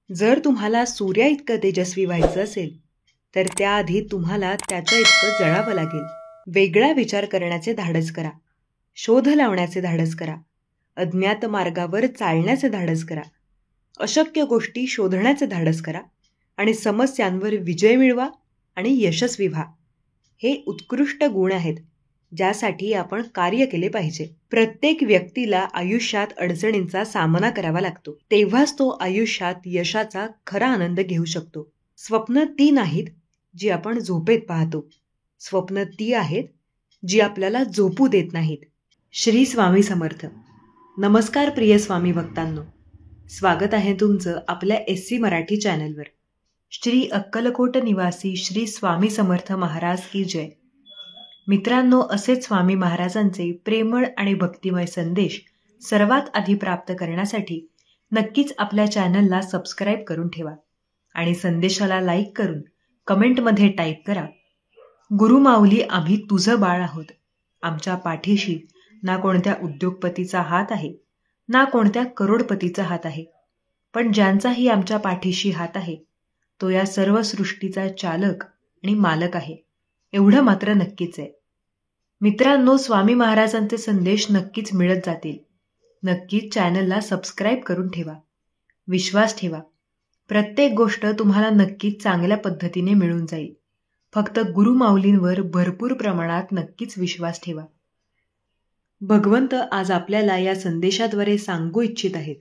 जर तुम्हाला सूर्या इतकं तेजस्वी व्हायचं असेल तर त्याआधी तुम्हाला त्याच्या इतकं जळावं लागेल. वेगळा विचार करण्याचे धाडस करा. शोध लावण्याचे धाडस करा. अज्ञात मार्गावर चालण्याचे धाडस करा. अशक्य गोष्टी शोधण्याचे धाडस करा आणि समस्यांवर विजय मिळवा आणि यशस्वी व्हा. हे उत्कृष्ट गुण आहेत ज्यासाठी आपण कार्य केले पाहिजे. प्रत्येक व्यक्तीला आयुष्यात अडचणींचा सामना करावा लागतो. तेव्हाच तो आयुष्यात यशाचा खरा आनंद घेऊ शकतो. स्वप्न ती नाहीत जी आपण झोपेत पाहतो. स्वप्न ती आहेत जी आपल्याला झोपू देत नाहीत. श्री स्वामी समर्थ. नमस्कार प्रिय स्वामी भक्तांनो, स्वागत आहे तुमचं आपल्या SC मराठी चॅनलवर. श्री अक्कलकोट निवासी श्री स्वामी समर्थ महाराज की जय. मित्रांनो, असेच स्वामी महाराजांचे प्रेमळ आणि भक्तिमय संदेश सर्वात आधी प्राप्त करण्यासाठी नक्कीच आपल्या चॅनलला सबस्क्राईब करून ठेवा आणि संदेशाला लाईक करून कमेंटमध्ये टाईप करा, गुरुमाऊली, आम्ही तुझं बाळ आहोत. आमच्या पाठीशी ना कोणत्या उद्योगपतीचा हात आहे ना कोणत्या करोडपतीचा हात आहे, पण ज्यांचाही आमच्या पाठीशी हात आहे तो या सर्व सृष्टीचा चालक आणि मालक आहे, एवढं मात्र नक्कीच आहे. मित्रांनो, स्वामी महाराजांचे संदेश नक्कीच मिळत जातील. नक्कीच चॅनलला सबस्क्राईब करून ठेवा. विश्वास ठेवा, प्रत्येक गोष्ट तुम्हाला नक्कीच चांगल्या पद्धतीने मिळून जाईल. फक्त गुरुमाऊलींवर भरपूर प्रमाणात नक्कीच विश्वास ठेवा. भगवंत आज आपल्याला या संदेशाद्वारे सांगू इच्छित आहेत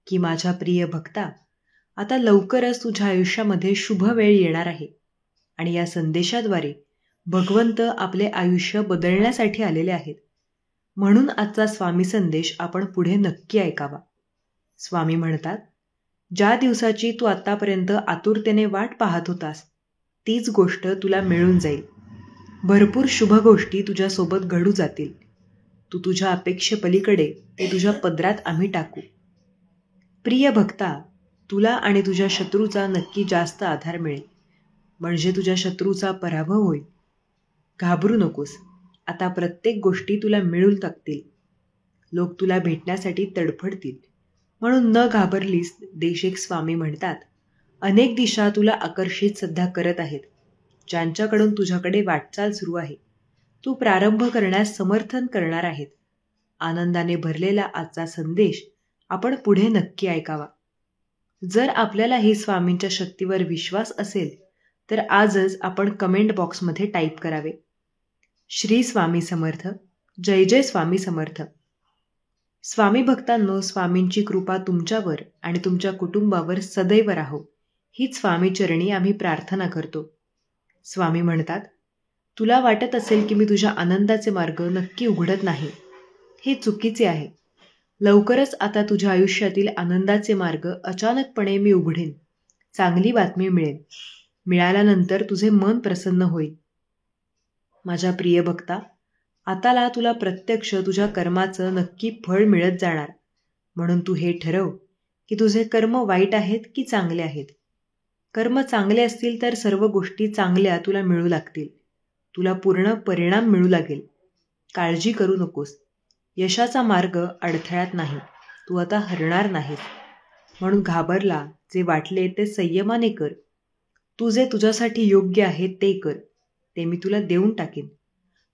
की माझ्या प्रिय भक्ता, आता लवकरच तुझ्या आयुष्यामध्ये शुभ वेळ येणार आहे. आणि या संदेशाद्वारे भगवंत आपले आयुष्य बदलण्यासाठी आलेले आहेत. म्हणून आजचा स्वामी संदेश आपण पुढे नक्की ऐकावा. स्वामी म्हणतात, ज्या दिवसाची तू आतापर्यंत आतुरतेने वाट पाहत होतास तीच गोष्ट तुला मिळून जाईल. भरपूर शुभ गोष्टी तुझ्यासोबत घडू जातील. तू तुझ्या अपेक्षेपलीकडे ते तुझ्या पदरात आम्ही टाकू. प्रिय भक्ता, तुला आणि तुझ्या शत्रूचा नक्की जास्त आधार मिळेल, म्हणजे तुझ्या शत्रूचा पराभव होईल. घाबरू नकोस, आता प्रत्येक गोष्टी तुला मिळून टाकतील. लोक तुला भेटण्यासाठी तडफडतील, म्हणून न घाबरलीस. देशिक स्वामी म्हणतात, अनेक दिशा तुला आकर्षित सध्या करत आहेत, ज्यांच्याकडून तुझ्याकडे वाटचाल सुरू आहे. तू प्रारंभ करण्यास समर्थन करणार आहेत. आनंदाने भरलेला आजचा संदेश आपण पुढे नक्की ऐकावा. जर आपल्यालाही स्वामींच्या शक्तीवर विश्वास असेल तर आजच आपण कमेंट बॉक्समध्ये टाईप करावे, श्री स्वामी समर्थ, जय जय स्वामी समर्थ. स्वामी भक्तांनो, स्वामींची कृपा तुमच्यावर आणि तुमच्या कुटुंबावर सदैव राहो, हीच स्वामीचरणी आम्ही प्रार्थना करतो. स्वामी म्हणतात, तुला वाटत असेल की मी तुझ्या आनंदाचे मार्ग नक्की उघडत नाही. हे चुकीचे आहे. लवकरच आता तुझ्या आयुष्यातील आनंदाचे मार्ग अचानकपणे मी उघडेन. चांगली बातमी मिळेल. मिळाल्यानंतर तुझे मन प्रसन्न होईल. माझ्या प्रिय भक्ता, आताला तुला प्रत्यक्ष तुझ्या कर्माचं नक्की फळ मिळत जाणार. म्हणून तू हे ठरव की तुझे कर्म वाईट आहेत की चांगले आहेत. कर्म चांगले असतील तर सर्व गोष्टी चांगल्या तुला मिळू लागतील. तुला पूर्ण परिणाम मिळू लागेल. काळजी करू नकोस. यशाचा मार्ग अडथळ्यात नाही. तू आता हरणार नाहीस. म्हणून घाबरला, जे वाटले ते संयमाने कर. तू जे तुझ्यासाठी योग्य आहे ते कर, ते मी तुला देऊन टाकेन.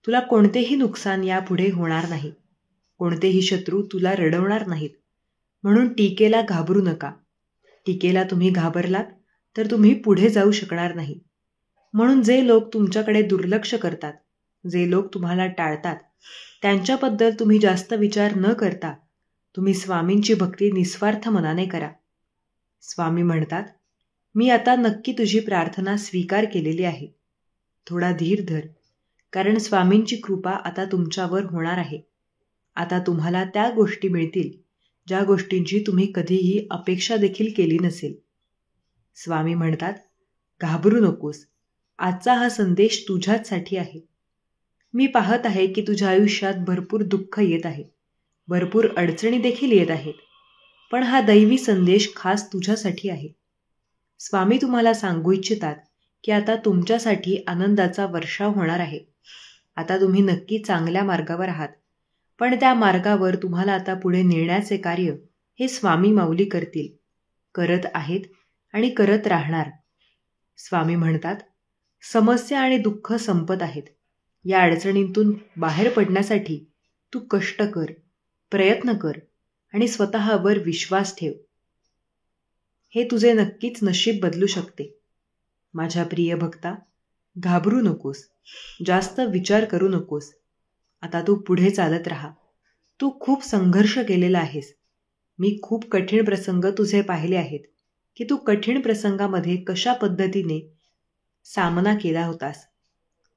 तुला कोणतेही नुकसान यापुढे होणार नाही. कोणतेही शत्रू तुला रडवणार नाहीत. म्हणून टीकेला घाबरू नका. टीकेला तुम्ही घाबरलात तर तुम्ही पुढे जाऊ शकणार नाही. म्हणून जे लोक तुमच्याकडे दुर्लक्ष करतात, जे लोक तुम्हाला टाळतात, त्यांच्याबद्दल तुम्ही जास्त विचार न करता तुम्ही स्वामींची भक्ती निस्वार्थ मनाने करा. स्वामी म्हणतात, मी आता नक्की तुझी प्रार्थना स्वीकार केलेली आहे. थोडा धीर धर, कारण स्वामींची कृपा आता तुमच्यावर होणार आहे. आता तुम्हाला त्या गोष्टी मिळतील ज्या गोष्टींची तुम्ही कधीही अपेक्षा देखील केली नसेल. स्वामी म्हणतात, घाबरू नकोस. आजचा हा संदेश तुझ्याचसाठी आहे. मी पाहत आहे की तुझ्या आयुष्यात भरपूर दुःख येत आहे, भरपूर अडचणी देखील येत आहेत, पण हा दैवी संदेश खास तुझ्यासाठी आहे. स्वामी तुम्हाला सांगू इच्छितात की आता तुमच्यासाठी आनंदाचा वर्षाव होणार आहे. आता तुम्ही नक्की चांगल्या मार्गावर आहात, पण त्या मार्गावर तुम्हाला आता पुढे नेण्याचे कार्य हे स्वामी माऊली करतील, करत आहेत आणि करत राहणार. स्वामी म्हणतात, समस्या आणि दुःख संपत आहेत. या अडचणींतून बाहेर पडण्यासाठी तू कष्ट कर, प्रयत्न कर आणि स्वतःवर विश्वास ठेव. हे तुझे नक्कीच नशीब बदलू शकते. माझ्या प्रिय भक्ता, घाबरू नकोस, जास्त विचार करू नकोस. आता तू पुढे चालत राहा. तू खूप संघर्ष केलेला आहेस. मी खूप कठीण प्रसंग तुझे पाहिले आहेत की तू कठीण प्रसंगामध्ये कशा पद्धतीने सामना केला होतास.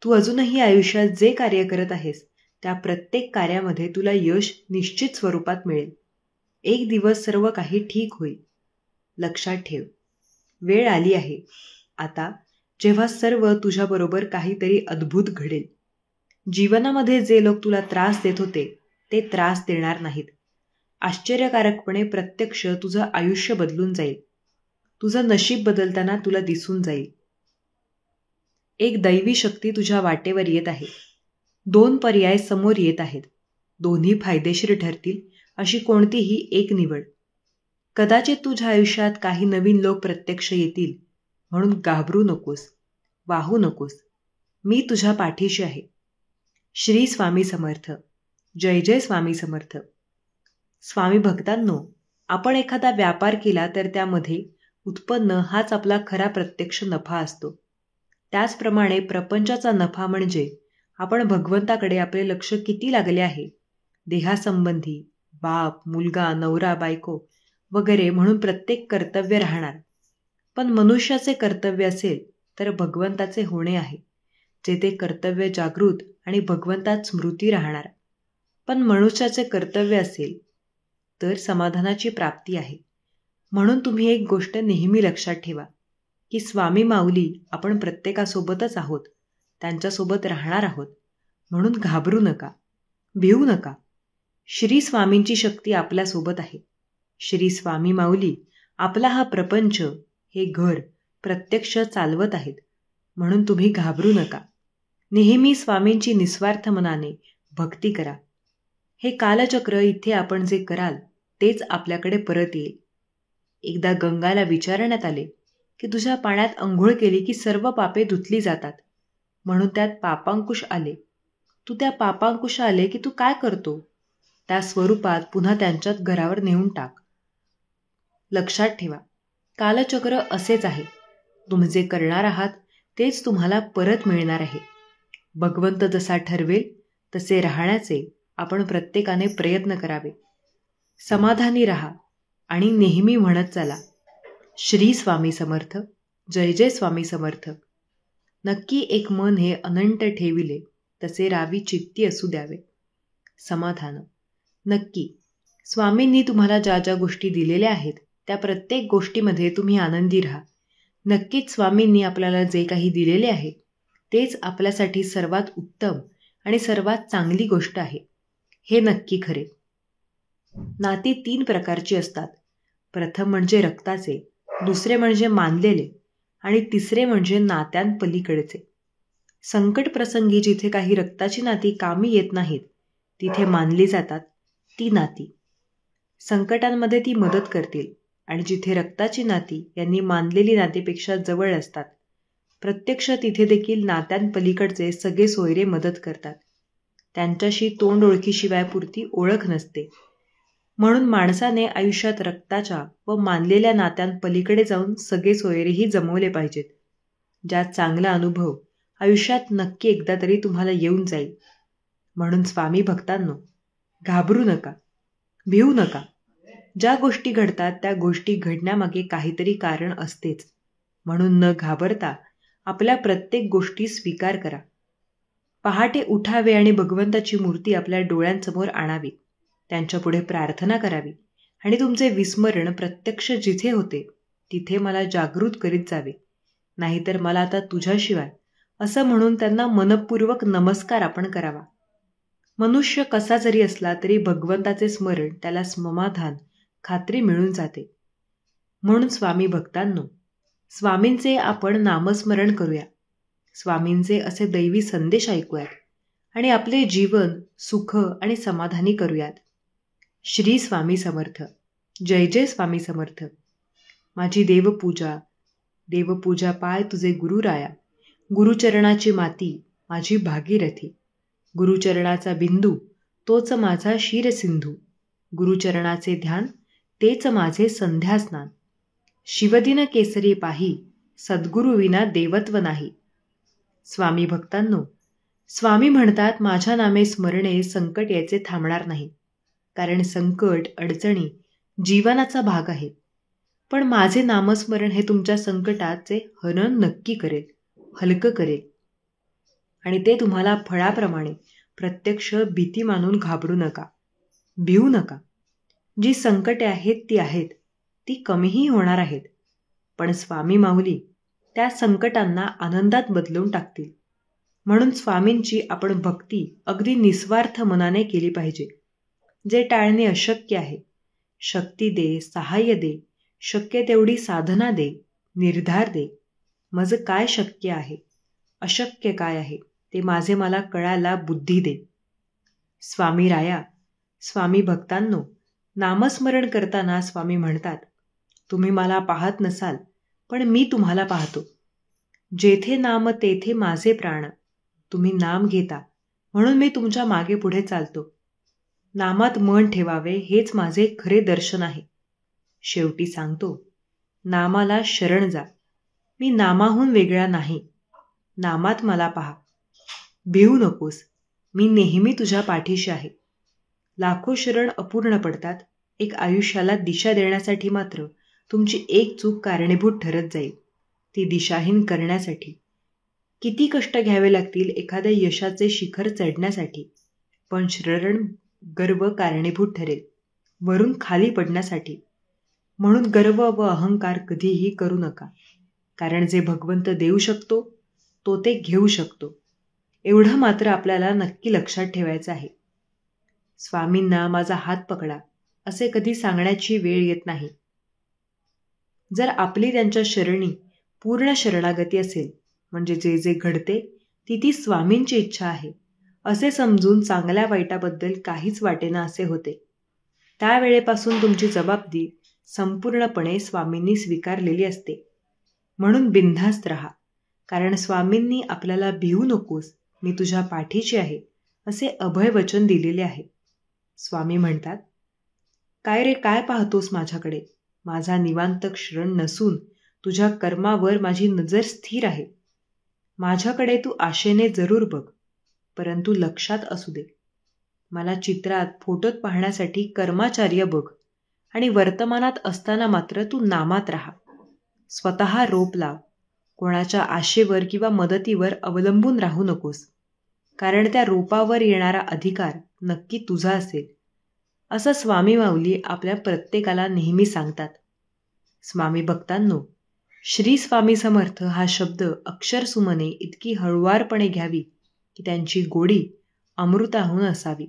तू अजूनही आयुष्यात जे कार्य करत आहेस त्या प्रत्येक कार्यामध्ये तुला यश निश्चित स्वरूपात मिळेल. एक दिवस सर्व काही ठीक होईल. लक्षात ठेव, वेळ आली आहे आता जेव्हा सर्व तुझ्याबरोबर काहीतरी अद्भुत घडेल. जीवनामध्ये जे लोक तुला त्रास देत होते ते त्रास देणार नाहीत. आश्चर्यकारकपणे प्रत्यक्ष तुझं आयुष्य बदलून जाईल. तुझं नशीब बदलताना तुला दिसून जाईल. एक दैवी शक्ती तुझ्या वाटेवर येत आहे. 2 पर्याय समोर येत आहेत. दोन्ही फायदेशीर ठरतील अशी कोणतीही एक निवड. कदाचित तुझ्या आयुष्यात काही नवीन लोक प्रत्यक्ष येतील, म्हणून घाबरू नकोस, वाहू नकोस. मी तुझ्या पाठीशी आहे. श्री स्वामी समर्थ. जय जय स्वामी समर्थ. स्वामी भक्तांनो, आपण एखादा व्यापार केला तर त्यामध्ये उत्पन्न हाच आपला खरा प्रत्यक्ष नफा असतो. त्याचप्रमाणे प्रपंचाचा नफा म्हणजे आपण भगवंताकडे आपले लक्ष किती लागले आहे. देहासंबंधी बाप, मुलगा, नवरा, बायको वगैरे म्हणून प्रत्येक कर्तव्य राहणार. पण मनुष्याचे कर्तव्य असेल तर भगवंताचे होणे आहे, जेथे कर्तव्य जागृत आणि भगवंतात स्मृती राहणार. पण मनुष्याचे कर्तव्य असेल तर समाधानाची प्राप्ती आहे. म्हणून तुम्ही एक गोष्ट नेहमी लक्षात ठेवा की स्वामी माऊली आपण प्रत्येकासोबतच आहोत, त्यांच्यासोबत राहणार आहोत. म्हणून घाबरू नका, भिवू नका. श्री स्वामींची शक्ती आपल्यासोबत आहे. श्री स्वामी माऊली आपला हा प्रपंच, हे घर प्रत्यक्ष चालवत आहेत. म्हणून तुम्ही घाबरू नका. नेहमी स्वामींची निस्वार्थ मनाने भक्ती करा. हे कालचक्र इथे आपण जे कराल तेच आपल्याकडे परत येईल. एकदा गंगाला विचारण्यात आले की तुझ्या पाण्यात अंघोळ केली की सर्व पापे धुतली जातात, म्हणून त्यात पापांकुश आले. तू त्या पापांकुश आले की तू काय करतो? त्या स्वरूपात पुन्हा त्यांच्यात घरावर नेऊन टाक. लक्षात ठेवा, कालचक्र असेच आहे. तुम्ही जे करणार आहात तेच तुम्हाला परत मिळणार आहे. भगवंत जसा ठरवेल तसे राहण्याचे आपण प्रत्येकाने प्रयत्न करावे. समाधानी राहा आणि नेहमी म्हणत चला, श्री स्वामी समर्थ. जय जय स्वामी समर्थ. नक्की एक मन हे अनंत ठेविले, तसे रावी चित्ती असू द्यावे. समाधान. नक्की स्वामींनी तुम्हाला ज्या ज्या गोष्टी दिलेल्या आहेत त्या प्रत्येक गोष्टीमध्ये तुम्ही आनंदी राहा. नक्कीच स्वामींनी आपल्याला जे काही दिलेले आहे तेच आपल्यासाठी सर्वात उत्तम आणि सर्वात चांगली गोष्ट आहे, हे नक्की खरे. नाती 3 प्रकारची असतात. प्रथम म्हणजे रक्ताचे, दुसरे म्हणजे मानलेले आणि तिसरे म्हणजे नात्यांपलीकडचे. संकट प्रसंगी जिथे काही रक्ताची नाती कामी येत नाहीत तिथे मानली जातात ती नाती. संकटांमध्ये ती मदत करतील. आणि जिथे रक्ताची नाती यांनी मानलेली नातीपेक्षा जवळ असतात, प्रत्यक्ष तिथे देखील नात्यांपलीकडचे सगळे सोयरे मदत करतात. त्यांच्याशी तोंड ओळखीशिवाय पुरती ओळख नसते. म्हणून माणसाने आयुष्यात रक्ताच्या व मानलेल्या नात्यांपलीकडे जाऊन सगळे सोयरेही जमवले पाहिजेत. ज्यात चांगला अनुभव आयुष्यात नक्की एकदा तरी तुम्हाला येऊन जाईल. म्हणून स्वामी भक्तांनो, घाबरू नका, भिवू नका. ज्या गोष्टी घडतात त्या गोष्टी घडण्यामागे काहीतरी कारण असतेच. म्हणून न घाबरता आपल्या प्रत्येक गोष्टी स्वीकार करा. पहाटे उठावे आणि भगवंताची मूर्ती आपल्या डोळ्यांसमोर आणावी, त्यांच्यापुढे प्रार्थना करावी आणि तुमचे विस्मरण प्रत्यक्ष जिथे होते तिथे मला जागृत करीत जावे. नाहीतर मला आता तुझ्याशिवाय असं म्हणून त्यांना मनपूर्वक नमस्कार आपण करावा. मनुष्य कसा जरी असला तरी भगवंताचे स्मरण त्याला समाधान, खात्री मिळून जाते. म्हणून स्वामी भक्तांनो, स्वामींचे आपण नामस्मरण करूया. स्वामींचे असे दैवी संदेश ऐकूयात आणि आपले जीवन सुख आणि समाधानी करूयात. श्री स्वामी समर्थ. जय जय स्वामी समर्थ. माझी देवपूजा देवपूजा पाय तुझे गुरुराया. गुरुचरणाची माती माझी भागीरथी. गुरुचरणाचा बिंदू तोच माझा क्षीरसिंधू. गुरुचरणाचे ध्यान तेच माझे संध्यास्नान. शिवदिन केसरी पाही सद्गुरु विना देवत्व नाही. स्वामी भक्तांनो, स्वामी म्हणतात माझ्या नामे स्मरणे संकट याचे थांबणार नाही. कारण संकट अडचणी जीवनाचा भाग आहे. पण माझे नामस्मरण हे तुमच्या संकटाचे हनन नक्की करेल, हलकं करेल. आणि ते तुम्हाला फळाप्रमाणे प्रत्यक्ष भीती मानून घाबरू नका, भिवू नका. जी संकटे आहेत ती आहेत, ती कमीही होणार आहेत. पण स्वामी माऊली त्या संकटांना आनंदात बदलून टाकतील. म्हणून स्वामींची आपण भक्ती अगदी निस्वार्थ मनाने केली पाहिजे. जे टाळणे अशक्य आहे, शक्ती दे, सहाय्य दे, शक्य तेवढी साधना दे, निर्धार दे. माझं काय शक्य आहे, अशक्य काय आहे ते माझे मला कळायला बुद्धी दे. स्वामी राया, स्वामी भक्तांनो, नामस्मरण करताना स्वामी म्हणतात, तुम्ही मला पाहत नसाल पण मी तुम्हाला पाहतो. जेथे नाम तेथे माझे प्राण. तुम्ही नाम घेता म्हणून मी तुमच्या मागे पुढे चालतो. नामात मन ठेवावे हेच माझे खरे दर्शन आहे. शेवटी सांगतो, नामाला शरण जा. मी नामाहून वेगळा नाही. नामात मला पहा. भिवू नकोस, मी नेहमी तुझ्या पाठीशी आहे. लाखो शरण अपूर्ण पडतात. एक आयुष्याला दिशा देण्यासाठी मात्र तुमची एक चूक कारणीभूत ठरत जाईल. ती दिशाहीन करण्यासाठी किती कष्ट घ्यावे लागतील एखाद्या यशाचे शिखर चढण्यासाठी. पण शरण गर्व कारणीभूत ठरेल वरून खाली पडण्यासाठी. म्हणून गर्व व अहंकार कधीही करू नका. कारण जे भगवंत देऊ शकतो तो ते घेऊ शकतो. एवढं मात्र आपल्याला नक्की लक्षात ठेवायचं आहे. स्वामींना माझा हात पकडा असे कधी सांगण्याची वेळ येत नाही. जर आपली त्यांच्या शरणी पूर्ण शरणागती असेल, म्हणजे जे जे घडते ती स्वामींची इच्छा आहे असे समजून चांगल्या वाईटाबद्दल काहीच वाटेना असे होते. त्यावेळेपासून तुमची जबाबदारी संपूर्णपणे स्वामींनी स्वीकारलेली असते. म्हणून बिनधास्त राहा. कारण स्वामींनी आपल्याला भिवू नकोस, मी तुझ्या पाठीशी आहे असे अभय वचन दिलेले आहे. स्वामी म्हणतात, काय रे काय पाहतोस माझ्याकडे. माझा निवांत शरण नसून तुझ्या कर्मावर माझी नजर स्थिर आहे. माझ्याकडे तू आशेने जरूर बघ, परंतु लक्षात असू दे, मला चित्रात फोटोत पाहण्यासाठी कर्माचार्य बघ. आणि वर्तमानात असताना मात्र तू नामात राहा. स्वतः रोप लाव. कोणाच्या आशेवर किंवा मदतीवर अवलंबून राहू नकोस. कारण त्या रोपावर येणारा अधिकार नक्की तुझा असेल, असं स्वामी माऊली आपल्या प्रत्येकाला नेहमी सांगतात. स्वामी भक्तांनो, श्री स्वामी समर्थ हा शब्द अक्षरसुमने इतकी हळुवारपणे घ्यावी की त्यांची गोडी अमृताहून असावी.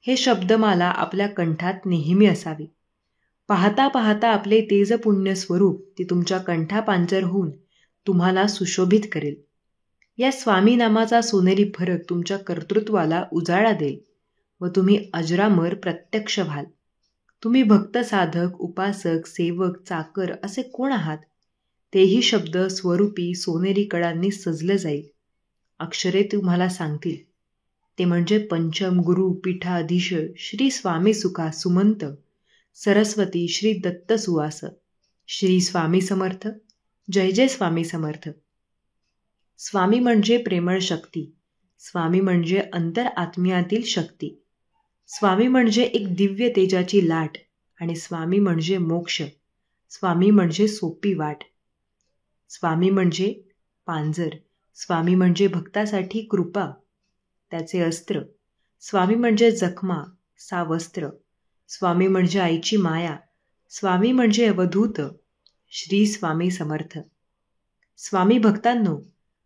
हे शब्दमाला आपल्या कंठात नेहमी असावी. पाहता पाहता आपले तेजपुण्य स्वरूप ती तुमच्या कंठापांजर होऊन तुम्हाला सुशोभित करेल. या स्वामी नामाचा सोनेरी फरक तुमच्या कर्तृत्वाला उजाळा देईल व तुम्ही अजरामर प्रत्यक्ष व्हाल. तुम्ही भक्त, साधक, उपासक, सेवक, चाकर असे कोण आहात तेही शब्द स्वरूपी सोनेरी कळांनी सजलं जाईल. अक्षरे तुम्हाला सांगतील. ते म्हणजे पंचम, गुरु, पीठाधीश, श्री स्वामी सुखा सुमंत, सरस्वती, श्री दत्त सुवास. श्री स्वामी समर्थ. जय जय स्वामी समर्थ. स्वामी म्हणजे प्रेमळ शक्ती. स्वामी म्हणजे अंतर आत्म्यातील शक्ती. स्वामी म्हणजे एक दिव्य तेजाची लाट. आणि स्वामी म्हणजे मोक्ष. स्वामी म्हणजे सोपी वाट. स्वामी म्हणजे पांजर. स्वामी म्हणजे भक्तासाठी कृपा, त्याचे अस्त्र. स्वामी म्हणजे जखमा, सावस्त्र. स्वामी म्हणजे आईची माया. स्वामी म्हणजे अवधूत. श्री स्वामी समर्थ. स्वामी भक्तांनो,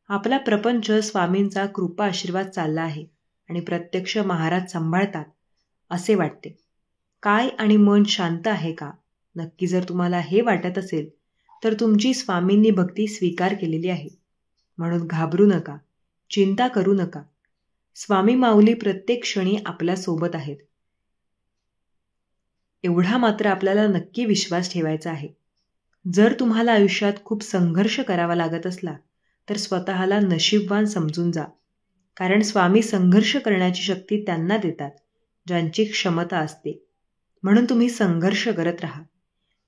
आपला प्रपंच स्वामींचा कृपा आशीर्वाद चालला आहे आणि प्रत्यक्ष महाराज सांभाळतात असे वाटते. काय आणि मन शांत आहे का? नक्की जर तुम्हाला हे वाटत असेल तर तुमची स्वामींनी भक्ती स्वीकार केलेली आहे. म्हणून घाबरू नका, चिंता करू नका. स्वामी माऊली प्रत्येक क्षणी आपल्या सोबत आहेत. एवढा मात्र आपल्याला नक्की विश्वास ठेवायचा आहे. जर तुम्हाला आयुष्यात खूप संघर्ष करावा लागत असला तर स्वतःला नशीबवान समजून जा, कारण स्वामी संघर्ष करण्याची शक्ती त्यांना देतात ज्यांची क्षमता असते. म्हणून तुम्ही संघर्ष करत राहा.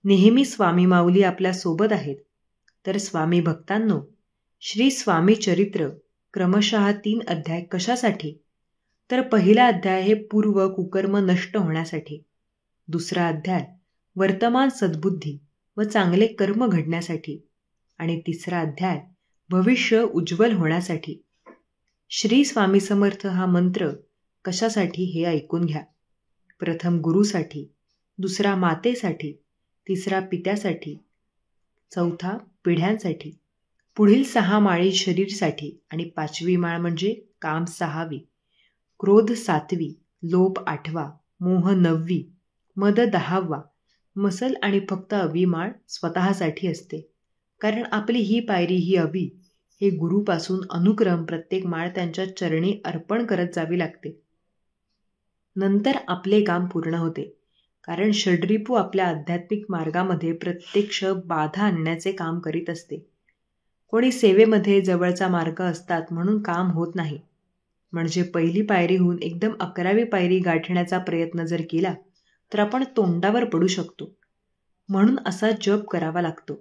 नेहमी स्वामी माऊली आपल्या सोबत आहेत. तर स्वामी भक्तांनो, श्री स्वामी चरित्र क्रमशः 3 अध्याय कशासाठी? तर पहिला अध्याय हे पूर्व कुकर्म नष्ट होण्यासाठी, दुसरा अध्याय वर्तमान सद्बुद्धी व चांगले कर्म घडण्यासाठी, आणि तिसरा अध्याय भविष्य उज्ज्वल होण्यासाठी. श्री स्वामी समर्थ हा मंत्र कशासाठी हे ऐकून घ्या. प्रथम गुरुसाठी, दुसरा मातेसाठी, तिसरा पित्यासाठी, चौथा पिढ्यांसाठी, पुढील 6 माळी शरीरसाठी आणि 5वी माळ म्हणजे काम 6वी, क्रोध 7वी, लोभ 8वा, मोह 9वी, मद 10वा, मसल आणि फक्त 11वी माळ स्वतःसाठी असते. कारण आपली ही पायरी ही 11वी हे गुरुपासून अनुक्रम प्रत्येक माळ त्यांच्या चरणी अर्पण करत जावी लागते. नंतर आपले काम पूर्ण होते. कारण षड्रिपू आपल्या आध्यात्मिक मार्गामध्ये प्रत्यक्ष बाधा आणण्याचे काम करीत असते. कोणी सेवेमध्ये जवळचा मार्ग असतात म्हणून काम होत नाही. म्हणजे पहिली पायरीहून एकदम 11वी पायरी गाठण्याचा प्रयत्न जर केला तर आपण तोंडावर पडू शकतो. म्हणून असा जप करावा लागतो.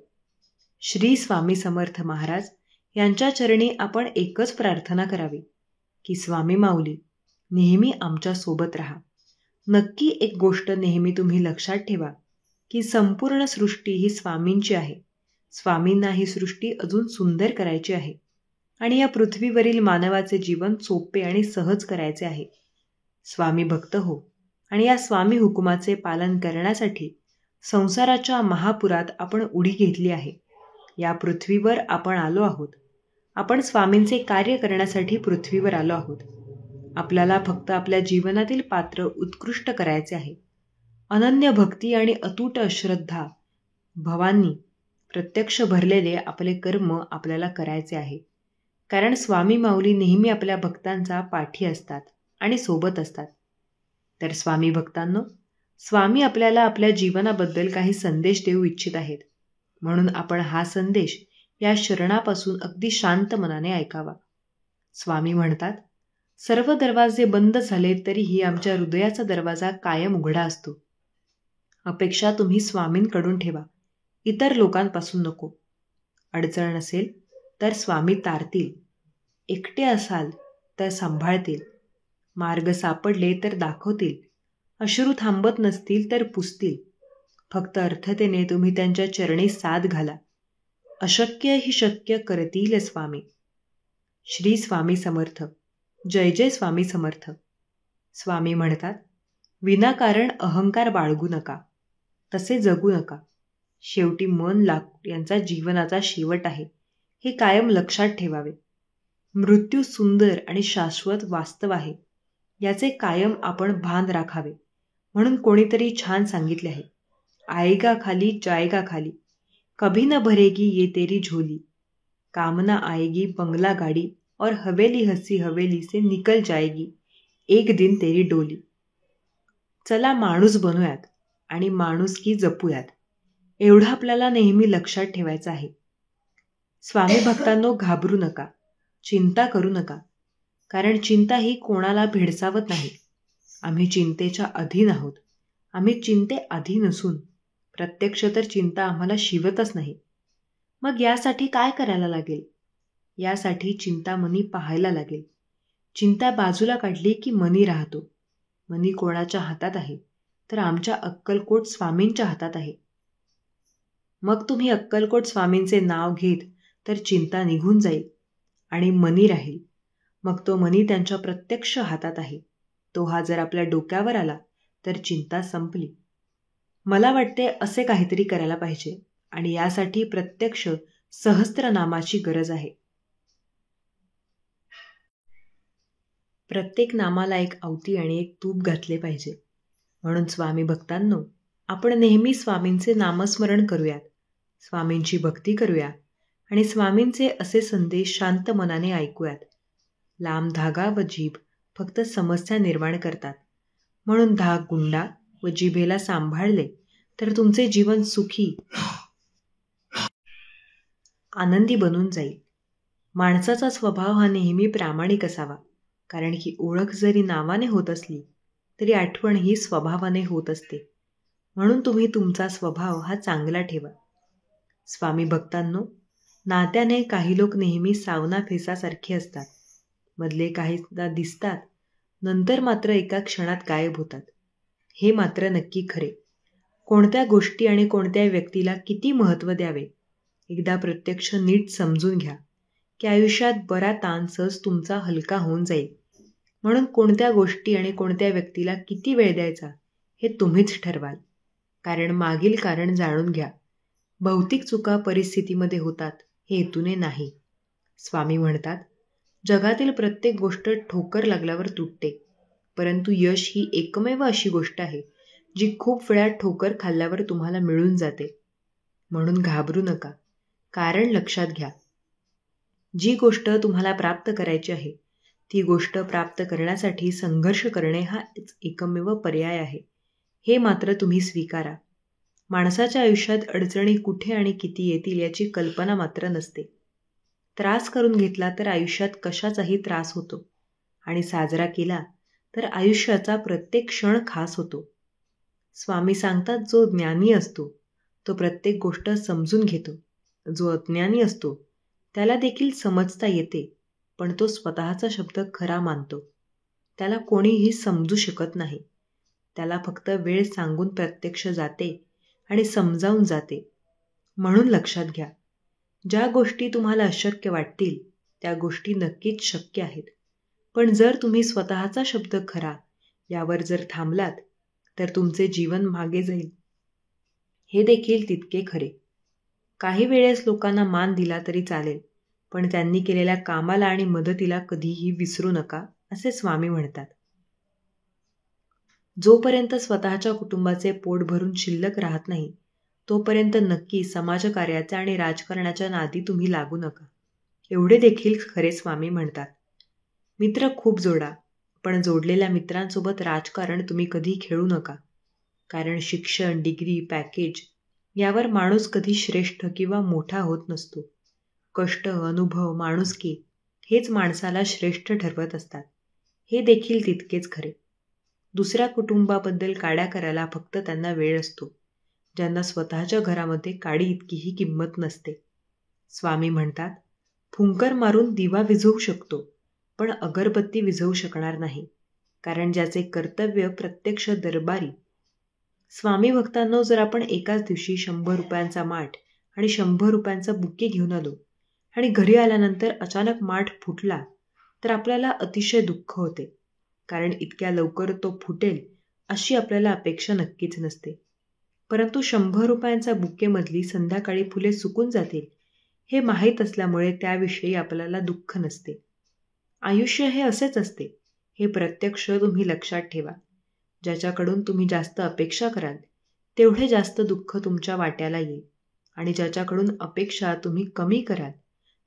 श्री स्वामी समर्थ महाराज यांच्या चरणी आपण एकच प्रार्थना करावी की स्वामी माऊली नेहमी आमच्या सोबत राहा. नक्की एक गोष्ट नेहमी तुम्ही लक्षात ठेवा की संपूर्ण सृष्टी ही स्वामींची आहे. स्वामींना ही सृष्टी अजून सुंदर करायची आहे आणि या पृथ्वीवरील मानवाचे जीवन सोपे आणि सहज करायचे आहे. स्वामी भक्त हो आणि या स्वामी हुकुमाचे पालन करण्यासाठी संसाराच्या महापुरात आपण उडी घेतली आहे. या पृथ्वीवर आपण आलो आहोत. आपण स्वामींचे कार्य करण्यासाठी पृथ्वीवर आलो आहोत. आपल्याला फक्त आपल्या जीवनातील पात्र उत्कृष्ट करायचे आहे. अनन्य भक्ती आणि अतूट श्रद्धा भवांनी प्रत्यक्ष भरलेले आपले कर्म आपल्याला करायचे आहे. कारण स्वामी माऊली नेहमी आपल्या भक्तांचा पाठी असतात आणि सोबत असतात. तर स्वामी भक्तांनो, स्वामी आपल्याला आपल्या जीवनाबद्दल काही संदेश देऊ इच्छित आहेत. म्हणून आपण हा संदेश या शरणापासून अगदी शांत मनाने ऐकावा. स्वामी म्हणतात, सर्व दरवाजे बंद झाले तरीही आमच्या हृदयाचा दरवाजा कायम उघडा असतो. अपेक्षा तुम्ही स्वामींकडून ठेवा, इतर लोकांपासून नको. अडचण नसेल तर स्वामी तारतील. एकटे असाल तर सांभाळतील. मार्ग सापडले तर दाखवतील. अश्रू थांबत नसतील तर पुसतील. फक्त अर्थतेने तुम्ही त्यांच्या चरणी साथ घाला. अशक्य ही शक्य करतील स्वामी. श्री स्वामी समर्थ. जय जय स्वामी समर्थ. स्वामी म्हणतात, विनाकारण अहंकार बाळगू नका, तसे जगू नका. शेवटी मन लाग यांचा जीवनाचा शेवट आहे हे कायम लक्षात ठेवावे. मृत्यू सुंदर आणि शाश्वत वास्तव आहे याचे कायम आपण भान राखावे. म्हणून कोणीतरी छान सांगितले आहे, आएगा खाली जाएगा खाली, कभी न भरेगी ये तेरी झोली, कामना आएगी बंगला गाड़ी और हवेली हसी हवेली से निकल जाएगी एक दिन तेरी डोली. चला माणूस बनूयात आणि माणुसकी जपूयात, एवढं आपल्याला नेहमी लक्षात ठेवायचं आहे. स्वामी भक्तांनो, घाबरू नका, चिंता करू नका. कारण चिंता ही कोणाला भेडसावत नाही. आम्ही चिंतेच्या अधीन आहोत. आम्ही चिंते अधीन असून प्रत्यक्ष तर चिंता आम्हाला शिवतच नाही. मग यासाठी काय करायला लागेल? यासाठी चिंतामणी पाहायला लागेल. चिंता बाजूला काढली की मनी राहतो. मनी कोणाच्या हातात आहे? तर आमच्या अक्कलकोट स्वामींच्या हातात आहे. मग तुम्ही अक्कलकोट स्वामींचे नाव घेत तर चिंता निघून जाईल आणि मनी राहील. मग तो मनी त्यांच्या प्रत्यक्ष हातात आहे. तो हा जर आपल्या डोक्यावर आला तर चिंता संपली. मला वाटते असे काहीतरी करायला पाहिजे आणि यासाठी प्रत्यक्ष सहस्त्रनामाची गरज आहे. प्रत्येक नामाला एक आवती आणि एक तूप घातले पाहिजे. म्हणून स्वामी भक्तांनो, आपण नेहमी स्वामींचे नामस्मरण करूयात, स्वामींची भक्ती करूया आणि स्वामींचे असे संदेश शांत मनाने ऐकूयात. लांब धागा व जीभ फक्त समस्या निर्माण करतात. म्हणून धाग गुंडा व जिभेला सांभाळले तर तुमचे जीवन सुखी आनंदी बनून जाईल. माणसाचा स्वभाव हा नेहमी प्रामाणिक असावा, कारण की ओळख जरी नावाने होत असली तरी आठवण ही स्वभावाने होत असते. म्हणून तुम्ही तुमचा स्वभाव हा चांगला ठेवा. स्वामी भक्तांनो, नात्याने काही लोक नेहमी सावना फेसासारखे असतात. मधले काहीदा दिसतात, नंतर मात्र एका क्षणात गायब होतात. हे मात्र नक्की खरे. कोणत्या गोष्टी आणि कोणत्या व्यक्तीला किती महत्त्व द्यावे, एकदा प्रत्यक्ष नीट समजून घ्या की आयुष्यात बरा ताण सहज तुमचा हलका होऊन जाईल. म्हणून कोणत्या गोष्टी आणि कोणत्या व्यक्तीला किती वेळ द्यायचा हे तुम्हीच ठरवाल. कारण मागील कारण जाणून घ्या. भौतिक चुका परिस्थितीमध्ये होतात, हे हेतूने नाही. स्वामी म्हणतात, जगातील प्रत्येक गोष्ट ठोकर लागल्यावर तुटते, परंतु यश ही एकमेव अशी गोष्ट आहे जी खूप वेळा ठोकर खाल्ल्यावर तुम्हाला मिळून जाते. म्हणून घाबरू नका. कारण लक्षात घ्या, जी गोष्ट तुम्हाला प्राप्त करायची आहे ती गोष्ट प्राप्त करण्यासाठी संघर्ष करणे हाच एकमेव पर्याय आहे. हे मात्र तुम्ही स्वीकारा. माणसाच्या आयुष्यात अडचणी कुठे आणि किती येतील याची कल्पना मात्र नसते. त्रास करून घेतला तर आयुष्यात कशाचाही त्रास होतो, आणि साजरा केला तर आयुष्याचा प्रत्येक क्षण खास होतो. स्वामी सांगतात, जो ज्ञानी असतो तो प्रत्येक गोष्ट समजून घेतो. जो अज्ञानी असतो त्याला देखील समजता येते, पण तो स्वतःचा शब्द खरा मानतो. त्याला कोणीही समजू शकत नाही. त्याला फक्त वेळ सांगून प्रत्यक्ष जाते आणि समजावून जाते. म्हणून लक्षात घ्या, ज्या गोष्टी तुम्हाला अशक्य वाटतील त्या गोष्टी नक्कीच शक्य आहेत. पण जर तुम्ही स्वतःचा शब्द खरा यावर जर थांबलात तर तुमचे जीवन मागे जाईल. हे देखील तितके खरे. काही वेळेस लोकांना मान दिला तरी चालेल, पण त्यांनी केलेल्या कामाला आणि मदतीला कधीही विसरू नका, असे स्वामी म्हणतात. जोपर्यंत स्वतःच्या कुटुंबाचे पोट भरून शिल्लक राहत नाही तोपर्यंत नक्की समाजकार्याच्या आणि राजकारणाच्या नादी तुम्ही लागू नका. एवढे देखील खरे स्वामी म्हणतात. मित्र खूप जोडा, पण जोडलेल्या मित्रांसोबत राजकारण तुम्ही कधी खेळू नका. कारण शिक्षण, डिग्री, पॅकेज यावर माणूस कधी श्रेष्ठ किंवा मोठा होत नसतो. कष्ट, अनुभव, माणुसकी हेच माणसाला श्रेष्ठ ठरवत असतात. हे देखील तितकेच खरे. दुसऱ्या कुटुंबाबद्दल काड्या करायला फक्त त्यांना वेळ असतो, ज्यांना स्वतःच्या घरामध्ये काडी इतकीही किंमत नसते. स्वामी म्हणतात, फुंकर मारून दिवा विझवू शकतो, पण अगरबत्ती विझवू शकणार नाही, कारण ज्याचे कर्तव्य प्रत्यक्ष दरबारी. स्वामी भक्तांनो, जर आपण एकाच दिवशी 100 रुपयांचा माठ आणि 100 रुपयांचा बुके घेऊन आलो आणि घरी आल्यानंतर अचानक माठ फुटला तर आपल्याला अतिशय दुःख होते, कारण इतक्या लवकर तो फुटेल अशी आपल्याला अपेक्षा नक्कीच नसते. परंतु 100 रुपयांचा बुकेमधली संध्याकाळी फुले सुकून जातील हे माहीत असल्यामुळे त्याविषयी आपल्याला दुःख नसते. आयुष्य हे असेच असते, हे प्रत्यक्ष तुम्ही लक्षात ठेवा. ज्याच्याकडून तुम्ही जास्त अपेक्षा कराल तेवढे जास्त दुःख तुमच्या वाट्याला येईल, आणि ज्याच्याकडून अपेक्षा तुम्ही कमी कराल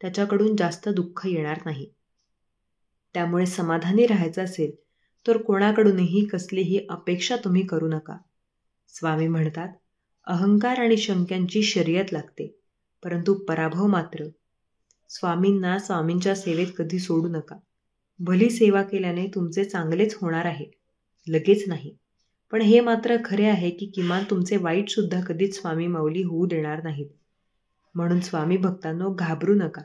त्याच्याकडून जास्त दुःख येणार नाही. त्यामुळे समाधानी राहायचं असेल तर कोणाकडूनही कसलीही अपेक्षा तुम्ही करू नका. स्वामी म्हणतात, अहंकार आणि शंक्यांची शर्यत लागते, परंतु पराभव मात्र. स्वामींना स्वामींच्या सेवेत कधी सोडू नका. भली सेवा केल्याने तुमचे चांगलेच होणार आहे, लगेच नाही. पण हे मात्र खरे आहे की किमान तुमचे वाईट सुद्धा कधीच स्वामी माऊली होऊ देणार नाहीत. म्हणून स्वामी भक्तांनो, घाबरू नका.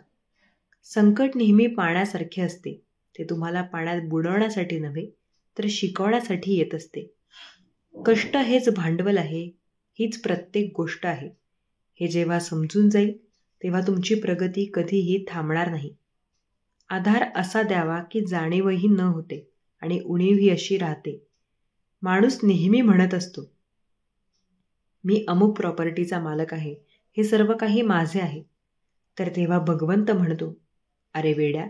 संकट नेहमी पाण्यासारखे असते. ते तुम्हाला पाण्यात बुडवण्यासाठी नव्हे तर शिकवण्यासाठी येत असते. कष्ट हेच भांडवल आहे, हीच प्रत्येक गोष्ट आहे. हे जेव्हा समजून जाईल तेव्हा तुमची प्रगती कधीही थांबणार नाही. आधार असा द्यावा की जाणीवही न होते आणि उणीवही अशी राहते. माणूस नेहमी म्हणत असतो, मी अमुक प्रॉपर्टीचा मालक आहे, हे सर्व काही माझे आहे. तर तेव्हा भगवंत म्हणतो, अरे वेड्या,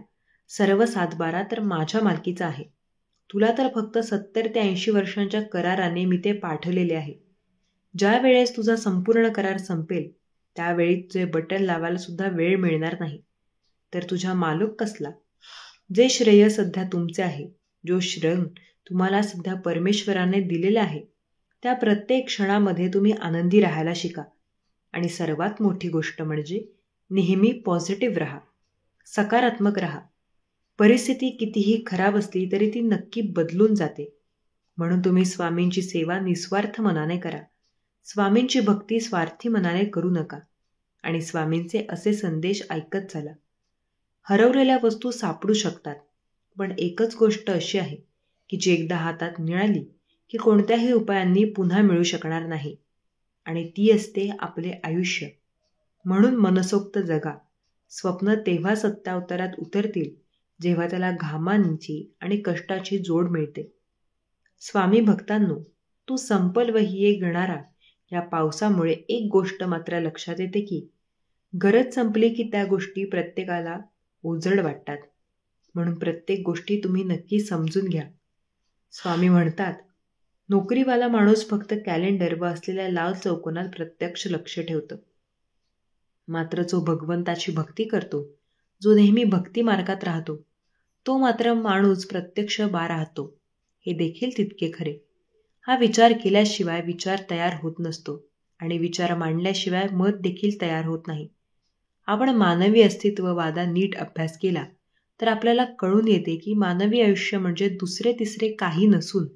सर्व 7/12 तर माझ्या मालकीचा आहे. तुला तर फक्त 70 ते 80 वर्षांच्या कराराने मी ते पाठवलेले आहे. ज्या वेळेस तुझा संपूर्ण करार संपेल त्यावेळी तुझे बटन लावायला सुद्धा वेळ मिळणार नाही. तर तुझा मालक कसला? जे श्रेय सध्या तुमचे आहे, जो श्रेय तुम्हाला सध्या परमेश्वराने दिलेला आहे, त्या प्रत्येक क्षणामध्ये तुम्ही आनंदी राहायला शिका. आणि सर्वात मोठी गोष्ट म्हणजे नेहमी पॉझिटिव्ह राहा, सकारात्मक राहा. परिस्थिती कितीही खराब असली तरी ती नक्की बदलून जाते. म्हणून तुम्ही स्वामींची सेवा निस्वार्थ मनाने करा. स्वामींची भक्ती स्वार्थी मनाने करू नका आणि स्वामींचे असे संदेश ऐकत चला. हरवलेल्या वस्तू सापडू शकतात, पण एकच गोष्ट अशी आहे की जी एकदा हातात मिळाली की कोणत्याही उपायांनी पुन्हा मिळू शकणार नाही, आणि ती असते आपले आयुष्य. म्हणून मनसोक्त जगा. स्वप्न तेव्हा सत्यावतारात उतरतील जेव्हा त्याला घामांची आणि कष्टाची जोड मिळते. स्वामी भक्तांनो, तू संपल वहिये गणारा या पावसामुळे एक गोष्ट मात्र लक्षात येते की गरज संपली की त्या गोष्टी प्रत्येकाला ओजड वाटतात. म्हणून प्रत्येक गोष्टी तुम्ही नक्की समजून घ्या. स्वामी म्हणतात, नोकरीवाला माणूस फक्त कॅलेंडर व असलेल्या लाल चौकोनात प्रत्यक्ष लक्ष ठेवतो, मात्र जो भगवंताची भक्ती करतो, जो नेहमी भक्ती मार्गात राहतो, तो मात्र माणूस प्रत्यक्ष राहतो. हे देखील तितके खरे. हा विचार केल्याशिवाय विचार तयार होत नसतो आणि विचार मांडल्याशिवाय मत देखील तयार होत नाही. आपण मानवी अस्तित्ववादा नीट अभ्यास केला तर आपल्याला कळून येते की मानवी आयुष्य म्हणजे दुसरे तिसरे काही नसून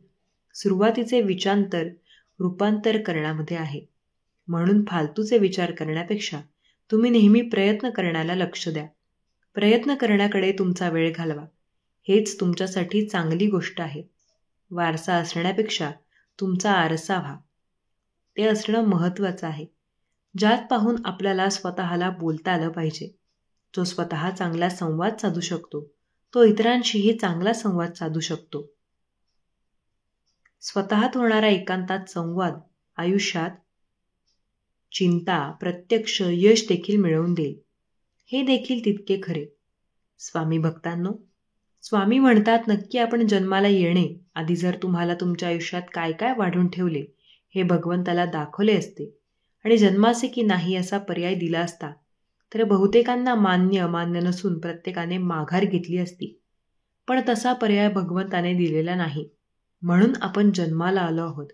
सुरुवातीचे विचारांतर रूपांतर करण्यामध्ये आहे. म्हणून फालतूचे विचार करण्यापेक्षा तुम्ही नेहमी प्रयत्न करण्याला लक्ष द्या. प्रयत्न करण्याकडे तुमचा वेळ घालवा. हेच तुमच्यासाठी चांगली गोष्ट आहे. वारसा असण्यापेक्षा तुमचा आरसा व्हा. ते असणं महत्त्वाचं आहे. ज्यात पाहून आपल्याला स्वतःला बोलता आलं पाहिजे. जो स्वतः चांगला संवाद साधू शकतो, तो इतरांशीही चांगला संवाद साधू शकतो. स्वतःत होणारा एकांतात संवाद आयुष्यात चिंता, प्रत्यक्ष यश देखील मिळवून देईल. हे देखील तितके खरे. स्वामी भक्तांनो, स्वामी म्हणतात, नक्की आपण जन्माला येणे आधी जर तुम्हाला तुमच्या आयुष्यात काय काय वाढून ठेवले हे भगवंताला दाखवले असते आणि जन्माचे की नाही असा पर्याय दिला असता तर बहुतेकांना मान्य नसून प्रत्येकाने माघार घेतली असती. पण तसा पर्याय भगवंताने दिलेला नाही. म्हणून आपण जन्माला आलो आहोत.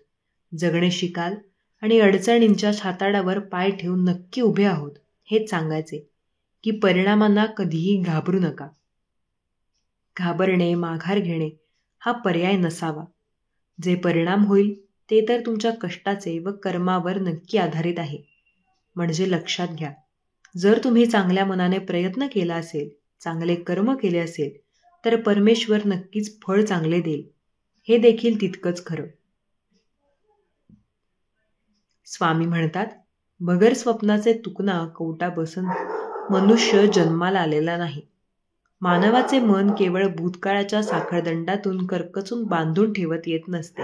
जगणे शिकाल आणि अडचणींच्या छाताडावर पाय ठेवून नक्की उभे आहोत हेच सांगायचे की परिणामांना कधीही घाबरू नका. घाबरणे, माघार घेणे हा पर्याय नसावा. जे परिणाम होईल ते तर तुमच्या कष्टाचे व कर्मावर नक्की आधारित आहे. म्हणजे लक्षात घ्या, जर तुम्ही चांगल्या मनाने प्रयत्न केला असेल, चांगले कर्म केले असेल तर परमेश्वर नक्कीच फळ चांगले देईल. हे देखील तितकंच खरं. स्वामी म्हणतात, बगर स्वप्नाचे तुकना कवटा बसन मनुष्य जन्माला आलेला नाही. मानवाचे मन केवळ भूतकाळाच्या साखळदंडातून करकचून बांधून ठेवत येत नसते.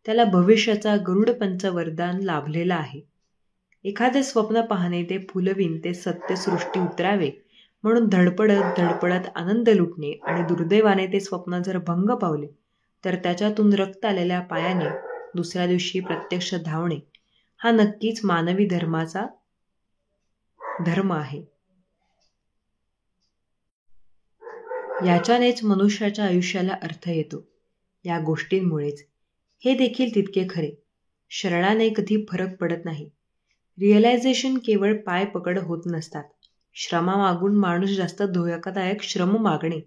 त्याला भविष्याचा गरुड पंचवरदान लाभलेला आहे. एखादे स्वप्न पाहणे ते फुलवीन ते सत्यसृष्टी उतरावे म्हणून धडपडत आनंद लुटणे आणि दुर्दैवाने ते स्वप्न जर भंग पावले तर त्याच्यातून रक्त आलेल्या पायाने दुसऱ्या दिवशी प्रत्यक्ष धावणे हा नक्कीच मानवी धर्माचा धर्म आहे. याच्यानेच मनुष्याच्या आयुष्याला अर्थ येतो. या गोष्टींमुळेच. हे देखील तितके खरे. शरणाने कधी फरक पडत नाही. रिअलायझेशन केवळ पाय पकड होत नसतात. श्रमामागून माणूस जास्त धोकादायक श्रम मागणे,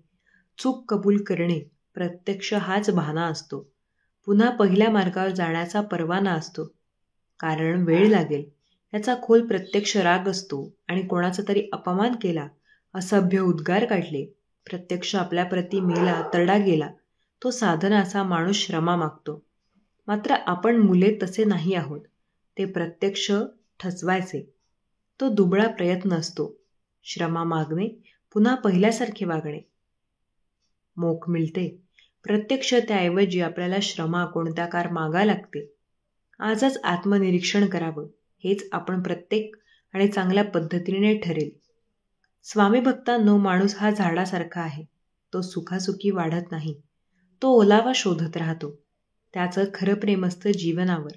चूक कबूल करणे, प्रत्यक्ष हाच बहाणा असतो. पुन्हा पहिल्या मार्गावर जाण्याचा परवाना असतो. कारण वेळ लागेल याचा खोल प्रत्यक्ष राग असतो आणि कोणाचा तरी अपमान केला, असभ्य उद्गार काढले, प्रत्यक्ष आपल्या प्रती मेला, तरडा गेला, तो साधनाचा माणूस श्रमा मागतो. मात्र आपण मुले तसे नाही आहोत. ते प्रत्यक्ष ठसवायचे तो दुबळा प्रयत्न असतो. श्रमा मागणे, पुन्हा पहिल्यासारखे वागणे. मोक्ष मिळते. प्रत्यक्ष त्याऐवजी आपल्याला श्रमा कोणत्या कार मागा लागते. आजच आत्मनिरीक्षण करावं. हेच आपण प्रत्येक आणि चांगल्या पद्धतीने ठरेल. स्वामी भक्तांनो, माणूस हा झाडासारखा आहे. तो सुखासुखी वाढत नाही. तो ओलावा शोधत राहतो. त्याचं खरं प्रेम असतं जीवनावर.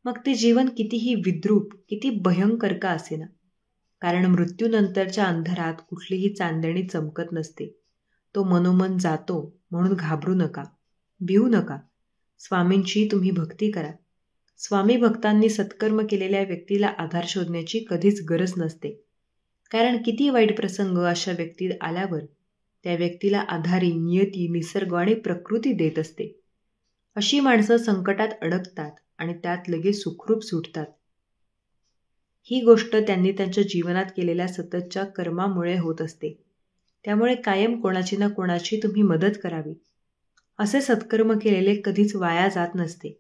मग ते जीवन कितीही विद्रूप, किती भयंकर का असेना. कारण मृत्यूनंतरच्या अंधारात कुठलीही चांदणी चमकत नसते. तो मनोमन जातो. म्हणून घाबरू नका, भिवू नका. स्वामींची तुम्ही भक्ती करा. स्वामी भक्तांनी सत्कर्म केलेल्या व्यक्तीला आधार शोधण्याची कधीच गरज नसते. कारण किती वाईट प्रसंग अशा व्यक्तीत आल्यावर त्या व्यक्तीला आधारी नियती, निसर्ग आणि प्रकृती देत असते. अशी माणसं संकटात अडकतात आणि त्यात लगेच सुखरूप सुटतात. ही गोष्ट त्यांनी त्यांच्या जीवनात केलेल्या सततच्या कर्मामुळे होत असते. त्यामुळे कायम कोणाची ना कोणाची तुम्ही मदत करावी. असे सत्कर्म केलेले कधीच वाया जात नसते.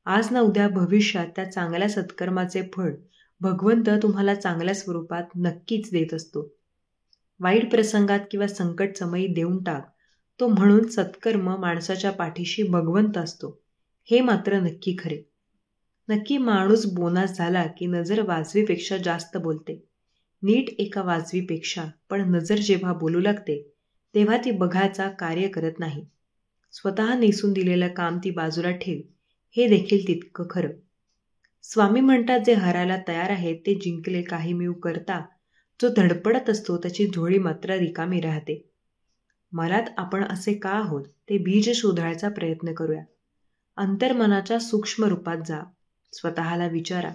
आज ना उद्या भविष्यात त्या चांगल्या सत्कर्माचे फळ भगवंत तुम्हाला चांगल्या स्वरूपात नक्कीच देत असतो. वाईट प्रसंगात किंवा संकट समयी देऊन टाक तो म्हणून सत्कर्म माणसाच्या पाठीशी भगवंत असतो, हे मात्र नक्की खरे. नक्की माणूस बोनास झाला की नजर वाजवीपेक्षा जास्त बोलते. नीट एका वाजवीपेक्षा, पण नजर जेव्हा बोलू लागते तेव्हा ती बघायचा कार्य करत नाही. स्वतः नेसून दिलेलं काम ती बाजूला ठेव, हे देखील तितकं खरं. स्वामी म्हणतात, जे हरायला तयार आहे ते जिंकले काही मिळू करता, जो धडपडत असतो त्याची झोळी मात्र रिकामी राहते. मनात आपण असे का आहोत ते बीज शोधायचा प्रयत्न करूया. अंतर्मनाच्या सूक्ष्म रूपात जा. स्वतःला विचारा,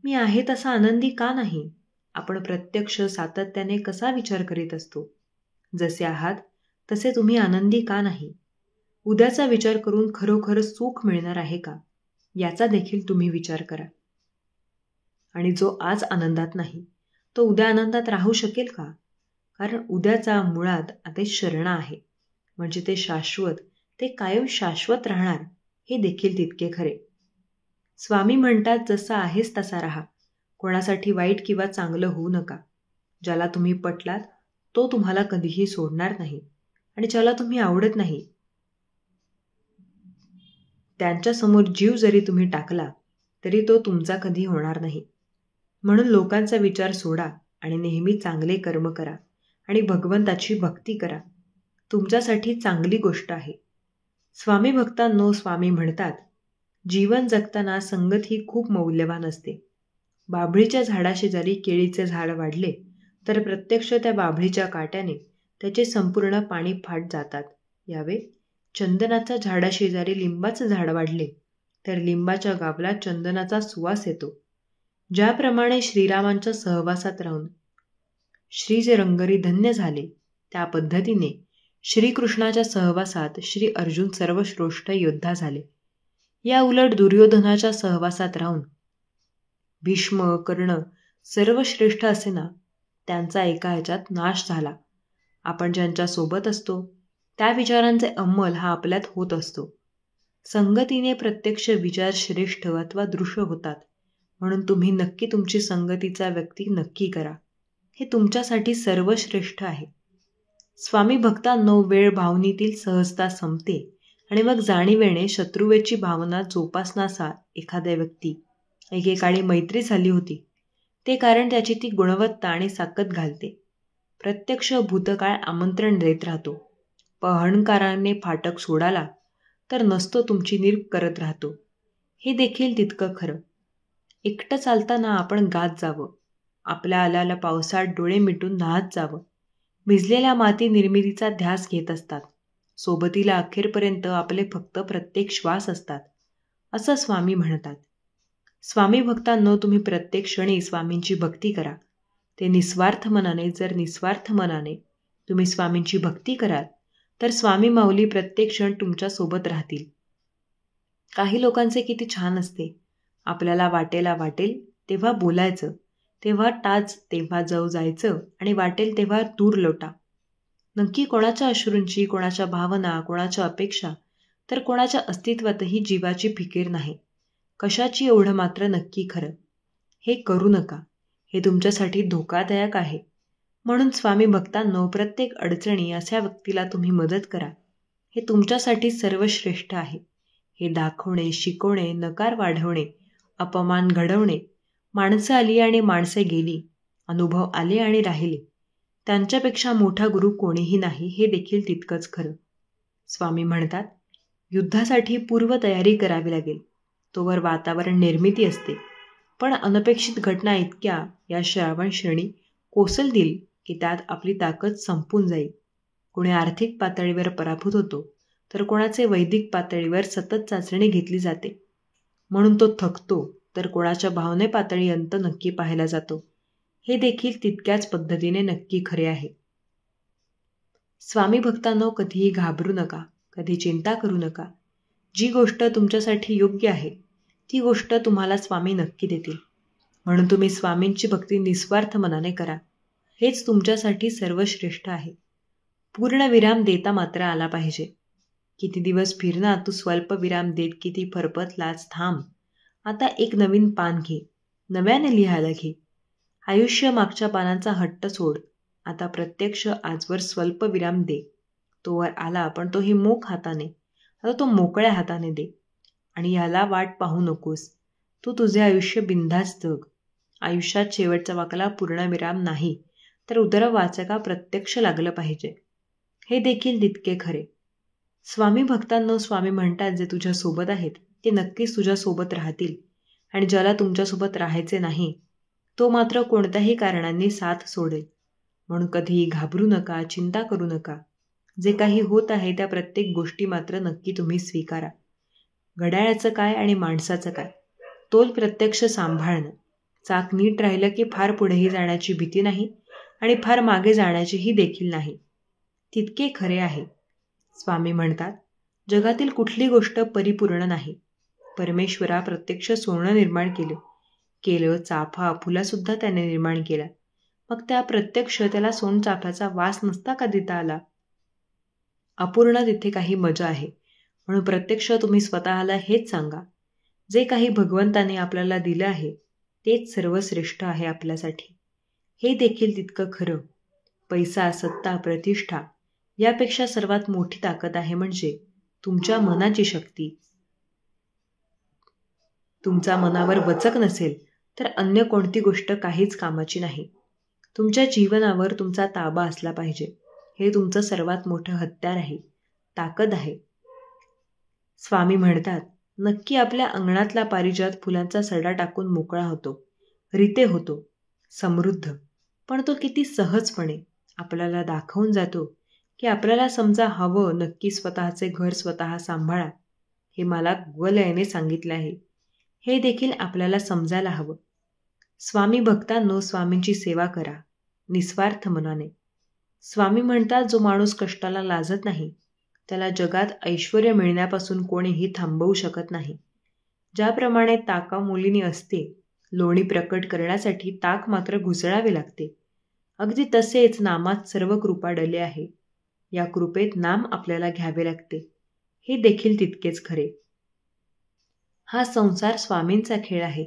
मी आहे तसा आनंदी का नाही? आपण प्रत्यक्ष सातत्याने कसा विचार करीत असतो? जसे आहात तसे तुम्ही आनंदी का नाही? उद्याचा विचार करून खरोखर सुख मिळणार आहे का, याचा देखील तुम्ही विचार करा. आणि जो आज आनंदात नाही तो उद्या आनंदात राहू शकेल का? कारण उद्याचा मुळात आता शरणा आहे, म्हणजे ते शाश्वत, ते कायम शाश्वत राहणार, हे देखील तितके खरे. स्वामी म्हणतात, जसा आहेस तसा राहा. कोणासाठी वाईट किंवा चांगलं होऊ नका. ज्याला तुम्ही पटलात तो तुम्हाला कधीही सोडणार नाही, आणि ज्याला तुम्ही आवडत नाही त्यांच्यासमोर जीव जरी तुम्ही टाकला तरी तो तुमचा कधी होणार नाही. म्हणून लोकांचा विचार सोडा आणि नेहमी चांगले कर्म करा आणि भगवंताची भक्ती करा. तुमच्यासाठी चांगली गोष्ट आहे. स्वामी भक्तांनो, स्वामी म्हणतात, जीवन जगताना संगत ही खूप मौल्यवान असते. बाभळीच्या झाडाशेजारी केळीचे झाड वाढले तर प्रत्यक्ष त्या बाभळीच्या काट्याने त्याचे संपूर्ण पाणी फाट जातात. यावे चंदनाच्या झाडाशेजारी लिंबाचं झाड वाढले तर लिंबाच्या गाभला चंदनाचा सुवास येतो. ज्याप्रमाणे श्रीरामांच्या सहवासात राहून श्रीचे रंगरी धन्य झाले, त्या पद्धतीने श्रीकृष्णाच्या सहवासात श्री अर्जुन सर्वश्रेष्ठ योद्धा झाले. या उलट दुर्योधनाच्या सहवासात राहून भीष्म, कर्ण सर्वश्रेष्ठ असेना, त्यांचा एका ह्याच्यात नाश झाला. आपण ज्यांच्या सोबत असतो त्या विचारांचे अंमल हा आपल्यात होत असतो. संगतीने प्रत्यक्ष विचार श्रेष्ठ अथवा दृश्य होतात. म्हणून तुम्ही नक्की तुमची संगतीचा व्यक्ती नक्की करा. हे तुमच्यासाठी सर्वश्रेष्ठ आहे. स्वामी भक्तांनो, वेळ भावनेतील सहजता संपते आणि मग जाणीवेने शत्रुवेची भावना जोपासनासा एखाद्या व्यक्ती एकेकाळी मैत्री झाली होती, ते कारण त्याची ती गुणवत्ता आणि साकत घालते. प्रत्यक्ष भूतकाळ आमंत्रण देत राहतो. अहंकाराने फाटक सोडाला तर नसतो तुमची निरप करत राहतो. हे देखील तितकं खरं. एकटं चालताना आपण गात जावं. आपल्या आल्याला पावसात डोळे मिटून न्हात जावं. भिजलेल्या माती निर्मितीचा ध्यास घेत असतात. सोबतीला अखेरपर्यंत आपले फक्त प्रत्येक श्वास असतात, असं स्वामी म्हणतात. स्वामी भक्तांनो, तुम्ही प्रत्येक क्षणी स्वामींची भक्ती करा. ते निस्वार्थ मनाने, जर निस्वार्थ मनाने तुम्ही स्वामींची भक्ती कराल तर स्वामी माऊली प्रत्येक क्षण तुमच्या सोबत राहतील. काही लोकांचे किती छान असते, आपल्याला वाटेल तेव्हा बोलायचं, तेव्हा टाच, तेव्हा जाऊ जायचं आणि वाटेल तेव्हा दूर लोटा. नक्की कोणाच्या अश्रूंची, कोणाच्या भावना, कोणाच्या अपेक्षा, तर कोणाच्या अस्तित्वातही जीवाची फिकीर नाही. कशाची एवढं मात्र नक्की खरं. हे करू नका. हे तुमच्यासाठी धोकादायक आहे. म्हणून स्वामी भक्तांनो, प्रत्येक अडचणी अशा व्यक्तीला तुम्ही मदत करा. हे तुमच्यासाठी सर्वश्रेष्ठ आहे. हे दाखवणे, शिकवणे, नकार वाढवणे, अपमान घडवणे, माणसं आली आणि माणसे गेली, अनुभव आले आणि राहिले, त्यांच्यापेक्षा मोठा गुरु कोणीही नाही, हे देखील तितकंच खरं. स्वामी म्हणतात, युद्धासाठी पूर्वतयारी करावी लागेल, तोवर वातावरण निर्मिती असते. पण अनपेक्षित घटना इतक्या या श्रावण श्रेणी कोसळतील की त्यात आपली ताकद संपून जाईल. कोणी आर्थिक पातळीवर पराभूत होतो तर कोणाचे वैदिक पातळीवर सतत चाचणी घेतली जाते, म्हणून तो थकतो, तर कोणाच्या भावने पातळी अंत नक्की पाहायला जातो. हे देखील तितक्याच पद्धतीने नक्की खरे आहे. स्वामी भक्तांनो, कधीही घाबरू नका, कधी चिंता करू नका. जी गोष्ट तुमच्यासाठी योग्य आहे ती गोष्ट तुम्हाला स्वामी नक्की देतील. म्हणून तुम्ही स्वामींची भक्ती निस्वार्थ मनाने करा. हेच तुमच्यासाठी सर्वश्रेष्ठ आहे. पूर्ण विराम देता मात्र आला पाहिजे. किती दिवस फिरणार तू, स्वल्प विराम देत किती फरफटलास, थांब. आता एक नवीन पान घे, नव्याने लिहायला घे. आयुष्य मागच्या पानांचा हट्ट सोड. आता प्रत्यक्ष आजवर स्वल्प विराम दे. तोवर आला, पण तोही मोक हाताने. आता तो मोकळ्या हाताने दे. आणि याला वाट पाहू नकोस. तू तुझे आयुष्य बिनधास्त जग. आयुष्यात शेवटचा वाकला पूर्णविराम नाही, तर उदरवाचका प्रत्यक्ष लागलं पाहिजे. हे देखील तितके खरे. स्वामी भक्तांनो, स्वामी म्हणतात जे तुझ्या सोबत आहेत ते नक्कीच तुझ्या सोबत राहतील. आणि ज्याला तुमच्यासोबत राहायचे नाही तो मात्र कोणत्याही कारणांनी साथ सोडेल. म्हणून कधीही घाबरू नका, चिंता करू नका. जे काही होत आहे त्या प्रत्येक गोष्टी मात्र नक्की तुम्ही स्वीकारा. घड्याळाचं काय आणि माणसाचं काय, तोल प्रत्यक्ष सांभाळणं. चाक नीट राहिलं की फार पुढेही जाण्याची भीती नाही आणि फार मागे जाण्याचीही देखील नाही. तितके खरे आहे. स्वामी म्हणतात, जगातील कुठली गोष्ट परिपूर्ण नाही. परमेश्वरा प्रत्यक्ष सोनं निर्माण केलं, चाफा फुलासुद्धा त्याने निर्माण केला. मग त्या प्रत्यक्ष त्याला सोनचाफ्याचा वास नसता का देता आला? अपूर्ण तिथे काही मजा आहे. म्हणून प्रत्यक्ष तुम्ही स्वतःला हेच सांगा, जे काही भगवंताने आपल्याला दिलं आहे तेच सर्वश्रेष्ठ आहे आपल्यासाठी. हे देखील तितकं खरं. पैसा, सत्ता, प्रतिष्ठा यापेक्षा सर्वात मोठी ताकद आहे म्हणजे तुमच्या मनाची शक्ती. तुमचा मनावर वचक नसेल तर अन्य कोणती गोष्ट काहीच कामाची नाही. तुमच्या जीवनावर तुमचा ताबा असला पाहिजे. हे तुमचं सर्वात मोठं हत्यार आहे, ताकद आहे. स्वामी म्हणतात, नक्की आपल्या अंगणातला पारिजात फुलांचा सडा टाकून मोकळा होतो, रिते होतो, समृद्ध. पण तो किती सहजपणे आपल्याला दाखवून जातो की आपल्याला समजा हवं नक्की स्वतःचे घर स्वतः सांभाळा. हे मला गुगलयाने सांगितले आहे. हे देखील आपल्याला समजायला हवं. स्वामी भक्तांनो, स्वामींची सेवा करा निस्वार्थ मनाने. स्वामी म्हणतात, जो माणूस कष्टाला लाजत नाही त्याला जगात ऐश्वर्य मिळण्यापासून कोणीही थांबवू शकत नाही. ज्याप्रमाणे ताकामोलीनी असते, लोणी प्रकट करण्यासाठी ताक मात्र घुसळावे लागते, अगदी तसेच नामात सर्व कृपा डले आहे. या कृपेत नाम आपल्याला घ्यावे लागते. हे देखील तितकेच खरे. हा संसार स्वामींचा खेळ आहे.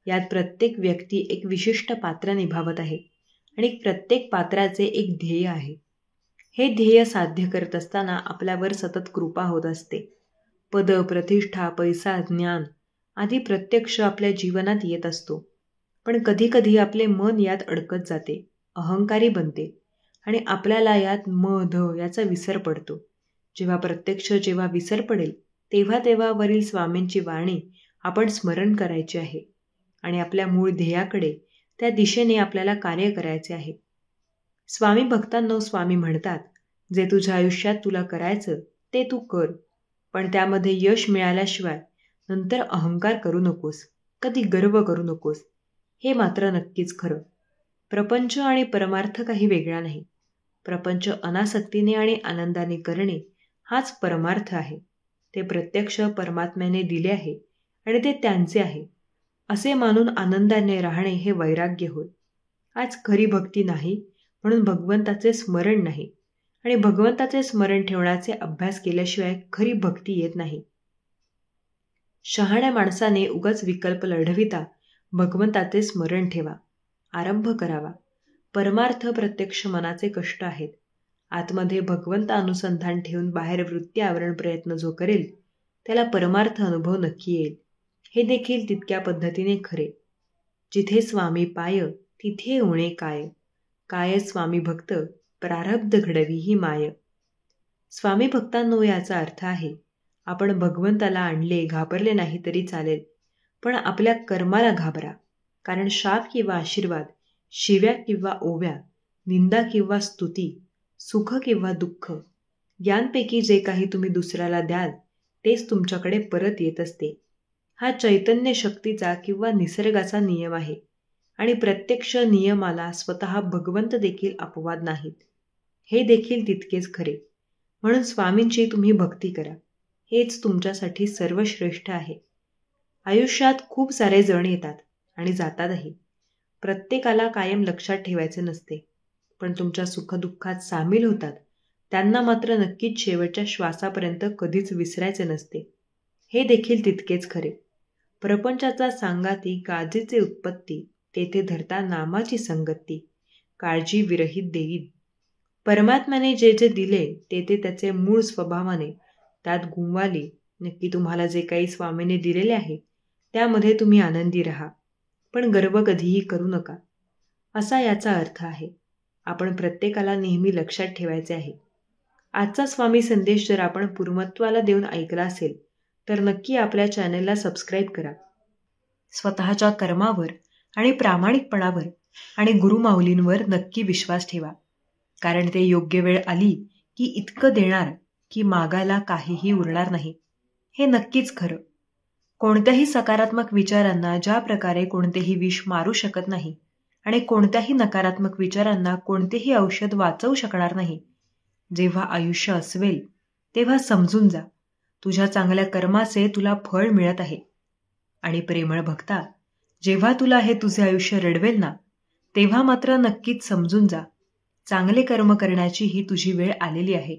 यात प्रत्येक व्यक्ती एक विशिष्ट पात्र निभावत आहे आणि प्रत्येक पात्राचे एक ध्येय आहे. हे ध्येय साध्य करत असताना आपल्यावर सतत कृपा होत असते. पद, प्रतिष्ठा, पैसा, ज्ञान आदी प्रत्यक्ष आपल्या जीवनात येत असतो. पण कधीकधी आपले मन यात अडकत जाते, अहंकारी बनते आणि आपल्याला यात ध याचा विसर पडतो. जेव्हा विसर पडेल तेव्हा वरील स्वामींची वाणी आपण स्मरण करायची आहे आणि आपल्या मूळ ध्येयाकडे, त्या दिशेने आपल्याला कार्य करायचे आहे. स्वामी भक्तांनो, स्वामी म्हणतात, जे तुझ्या आयुष्यात तुला करायचं ते तू कर, पण त्यामध्ये यश मिळाल्याशिवाय नंतर अहंकार करू नकोस, कधी गर्व करू नकोस. हे मात्र नक्कीच खरं. प्रपंच आणि परमार्थ काही वेगळा नाही. प्रपंच अनासक्तीने आणि आनंदाने करणे हाच परमार्थ आहे. ते प्रत्यक्ष परमात्म्याने दिले आहे आणि ते त्यांचे आहे असे मानून आनंदाने राहणे हे वैराग्य होय. आज खरी भक्ती नाही म्हणून भगवंताचे स्मरण नाही, आणि भगवंताचे स्मरण ठेवण्याचे अभ्यास केल्याशिवाय खरी भक्ती येत नाही. शहाण्या माणसाने उगाच विकल्प लढविता भगवंताचे स्मरण ठेवा, आरंभ करावा. परमार्थ प्रत्यक्ष मनाचे कष्ट आहेत. आतमध्ये भगवंत अनुसंधान ठेवून बाहेर वृत्ती आवरण प्रयत्न जो करेल त्याला परमार्थ अनुभव नक्की येईल. हे देखील तितक्या पद्धतीने खरे. जिथे स्वामी पाय तिथे होणे काय, काय स्वामी भक्त प्रारब्ध घडवी ही माय. स्वामी भक्तांनो, याचा अर्थ आहे, आपण भगवंताला आणले, घाबरले नाही तरी चालेल, पण आपल्या कर्माला घाबरा. कारण शाप किंवा आशीर्वाद, शिव्या किंवा ओव्या, निंदा किंवा स्तुती, सुख किंवा दुःख यांपैकी जे काही तुम्ही दुसऱ्याला द्याल तेच तुमच्याकडे परत येत असते. हा चैतन्य शक्तीचा किंवा निसर्गाचा नियम आहे. आणि प्रत्यक्ष नियमाला स्वतः भगवंत देखील अपवाद नाहीत. हे देखील तितकेच खरे. म्हणून स्वामींची तुम्ही भक्ती करा. हेच तुमच्यासाठी सर्वश्रेष्ठ आहे. आयुष्यात खूप सारे जण येतात आणि जातातही. प्रत्येकाला कायम लक्षात ठेवायचे नसते, पण तुमच्या सुखदुःखात सामील होतात त्यांना मात्र नक्कीच शेवटच्या श्वासापर्यंत कधीच विसरायचे नसते. हे देखील तितकेच खरे. प्रपंचाचा सांगाती काळजीचे उत्पत्ती, तेथे धरता नामाची संगती, काळजी विरहित देईन. परमात्म्याने जे जे दिले ते त्याचे मूळ स्वभावाने त्यात गुंवाली. नक्की तुम्हाला जे काही स्वामीने दिलेले आहे त्यामध्ये तुम्ही आनंदी राहा, पण गर्व कधीही करू नका, असा याचा अर्थ आहे. आपण प्रत्येकाला नेहमी लक्षात ठेवायचे आहे. आजचा स्वामी संदेश जर आपण पूर्णत्वाला देऊन ऐकला असेल तर नक्की आपल्या चॅनलला सबस्क्राईब करा. स्वतःच्या कर्मावर आणि प्रामाणिकपणावर आणि गुरुमाऊलींवर नक्की विश्वास ठेवा, कारण ते योग्य वेळ आली की इतकं देणार की मागायला काहीही उरणार नाही. हे नक्कीच खरं. कोणत्याही सकारात्मक विचारांना ज्या प्रकारे कोणतेही विष मारू शकत नाही आणि कोणत्याही नकारात्मक विचारांना कोणतेही औषध वाचवू शकणार नाही. जेव्हा आयुष्य अस्वेल तेव्हा समजून जा, तुझ्या चांगल्या कर्माचे तुला फळ मिळत आहे. आणि प्रेमळ भक्ता, जेव्हा तुला हे तुझे आयुष्य रडवेल ना, तेव्हा मात्र नक्कीच समजून जा, चांगले कर्म करण्याची ही तुझी वेळ आलेली आहे.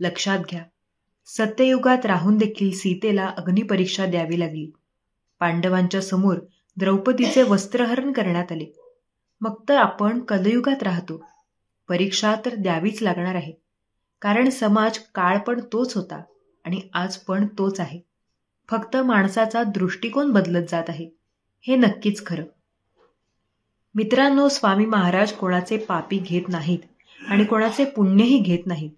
लक्षात घ्या, सत्ययुगात राहून देखील सीतेला अग्निपरीक्षा द्यावी लागली. पांडवांच्या समोर द्रौपदीचे वस्त्रहरण करण्यात आले. मग तर आपण कलयुगात राहतो. परीक्षा तर द्यावीच लागणार आहे, कारण समाज काळ पण तोच होता आणि आज पण तोच आहे. फक्त माणसाचा दृष्टिकोन बदलत जात आहे. हे नक्कीच खरं. मित्रांनो, स्वामी महाराज कोणाचे पापी घेत नाहीत आणि कोणाचे पुण्यही घेत नाहीत.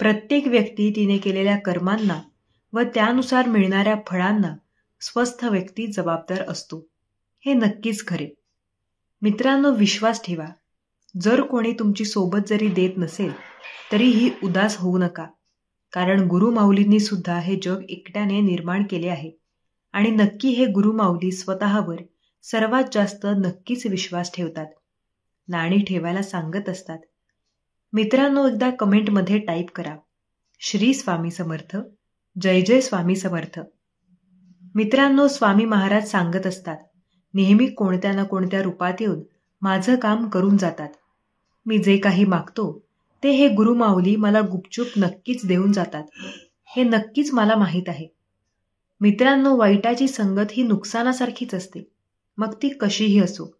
प्रत्येक व्यक्ती तिने केलेल्या कर्मांना व त्यानुसार मिळणाऱ्या फळांना स्वस्थ व्यक्ती जबाबदार असतो. हे नक्कीच खरे. मित्रांनो, विश्वास ठेवा. जर कोणी तुमची सोबत जरी देत नसेल तरीही उदास होऊ नका, कारण गुरुमाऊलींनी सुद्धा हे जग एकट्याने निर्माण केले आहे आणि नक्की हे गुरुमाऊली स्वतःवर सर्वात जास्त नक्कीच विश्वास ठेवतात. नाणी ठेवायला सांगत असतात. मित्रांनो, एकदा कमेंटमध्ये टाईप करा, श्री स्वामी समर्थ, जय जय स्वामी समर्थ. मित्रांनो, स्वामी महाराज सांगत असतात, नेहमी कोणत्या ना कोणत्या रूपात येऊन माझं काम करून जातात. मी जे काही मागतो ते हे गुरुमाऊली मला गुपचूप नक्कीच देऊन जातात. हे नक्कीच मला माहीत आहे. मित्रांनो, वाईटाची संगत ही नुकसानासारखीच असते, मग ती कशीही असो.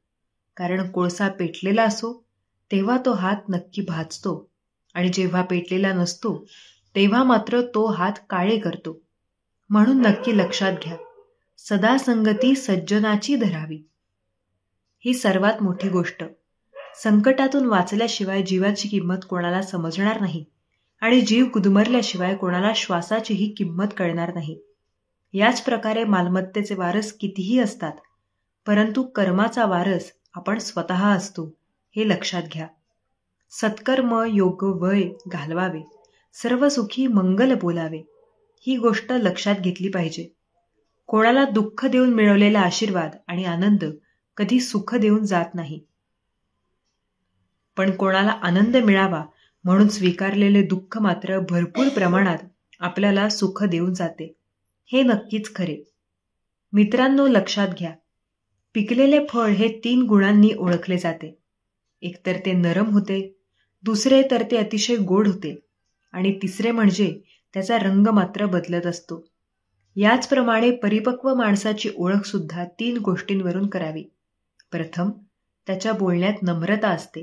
कारण कोळसा पेटलेला असो तेव्हा तो हात नक्की भाजतो आणि जेव्हा पेटलेला नसतो तेव्हा मात्र तो हात काळे करतो. म्हणून नक्की लक्षात घ्या, सदा संगती सज्जनाची धरावी. ही सर्वात मोठी गोष्ट. संकटातून वाचल्याशिवाय जीवाची किंमत कोणाला समजणार नाही आणि जीव गुदमरल्याशिवाय कोणाला श्वासाचीही किंमत कळणार नाही. याच प्रकारे मालमत्तेचे वारस कितीही असतात, परंतु कर्माचा वारस आपण स्वतः असतो. हे लक्षात घ्या. सत्कर्म योग वय घालवावे, सर्व सुखी मंगल बोलावे. ही गोष्ट लक्षात घेतली पाहिजे. कोणाला दुःख देऊन मिळवलेला आशीर्वाद आणि आनंद कधी सुख देऊन जात नाही, पण कोणाला आनंद मिळावा म्हणून स्वीकारलेले दुःख मात्र भरपूर प्रमाणात आपल्याला सुख देऊन जाते. हे नक्कीच खरे. मित्रांनो, लक्षात घ्या, पिकलेले फळ हे 3 गुणांनी ओळखले जाते. एकतर ते नरम होते, दुसरे तर ते अतिशय गोड होते आणि तिसरे म्हणजे त्याचा रंग मात्र बदलत असतो. याचप्रमाणे परिपक्व माणसाची ओळख सुद्धा 3 गोष्टींवरून करावी. प्रथम, त्याच्या बोलण्यात नम्रता असते.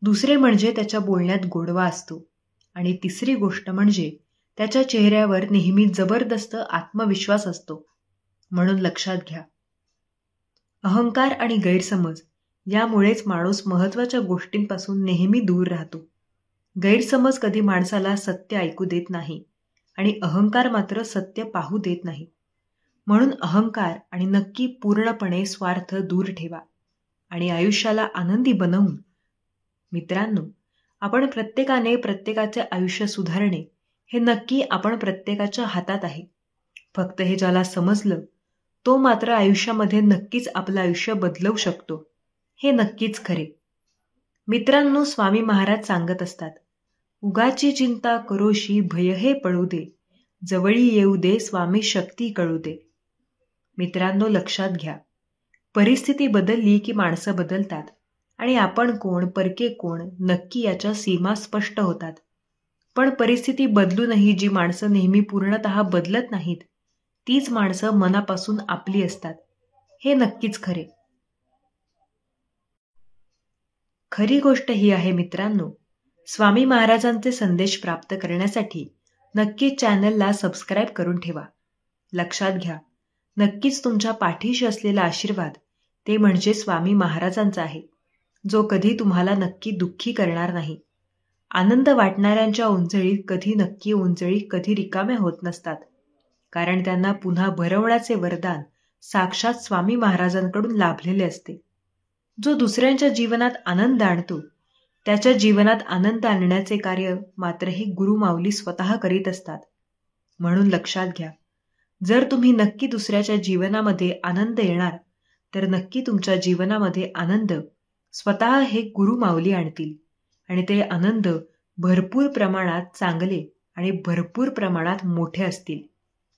दुसरे म्हणजे त्याच्या बोलण्यात गोडवा असतो आणि तिसरी गोष्ट म्हणजे त्याच्या चेहऱ्यावर नेहमी जबरदस्त आत्मविश्वास असतो. म्हणून लक्षात घ्या, अहंकार आणि गैरसमज यामुळेच माणूस महत्त्वाच्या गोष्टींपासून नेहमी दूर राहतो. गैरसमज कधी माणसाला सत्य ऐकू देत नाही आणि अहंकार मात्र सत्य पाहू देत नाही. म्हणून अहंकार आणि नक्की पूर्णपणे स्वार्थ दूर ठेवा आणि आयुष्याला आनंदी बनवून. मित्रांनो, आपण प्रत्येकाने प्रत्येकाचे आयुष्य सुधारणे हे नक्की आपण प्रत्येकाच्या हातात आहे. फक्त हे ज्याला समजलं तो मात्र आयुष्यामध्ये नक्कीच आपलं आयुष्य बदलवू शकतो, हे नक्कीच खरे. मित्रांनो, स्वामी महाराज सांगत असतात, उगाची चिंता करोशी भय हे पळू दे, जवळी येऊ दे स्वामी शक्ती कळू दे. मित्रांनो, लक्षात घ्या, परिस्थिती बदलली की माणसं बदलतात आणि आपण कोण, परके कोण, नक्की याच्या सीमा स्पष्ट होतात. पण परिस्थिती बदलूनही जी माणसं नेहमी पूर्णतः बदलत नाहीत, तीच माणसं मनापासून आपली असतात, हे नक्कीच खरे. खरी गोष्ट ही आहे मित्रांनो, स्वामी महाराजांचे संदेश प्राप्त करण्यासाठी नक्कीच चॅनलला सबस्क्राईब करून ठेवा. लक्षात घ्या, नक्कीच तुमच्या पाठीशी असलेला आशीर्वाद ते म्हणजे स्वामी महाराजांचा आहे, जो कधी तुम्हाला नक्की दुःखी करणार नाही. आनंद वाटणाऱ्यांच्या ओंजळीत कधी रिकाम्या होत नसतात, कारण त्यांना पुन्हा भरवण्याचे वरदान साक्षात स्वामी महाराजांकडून लाभलेले असते. जो दुसऱ्यांच्या जीवनात आनंद आणतो, त्याच्या जीवनात आनंद आणण्याचे कार्य मात्र हे गुरुमाऊली स्वतः करीत असतात. म्हणून लक्षात घ्या, जर तुम्ही नक्की दुसऱ्याच्या जीवनामध्ये आनंद येणार, तर नक्की तुमच्या जीवनामध्ये आनंद स्वतः हे गुरुमाऊली आणतील आणि ते आनंद भरपूर प्रमाणात चांगले आणि भरपूर प्रमाणात मोठे असतील,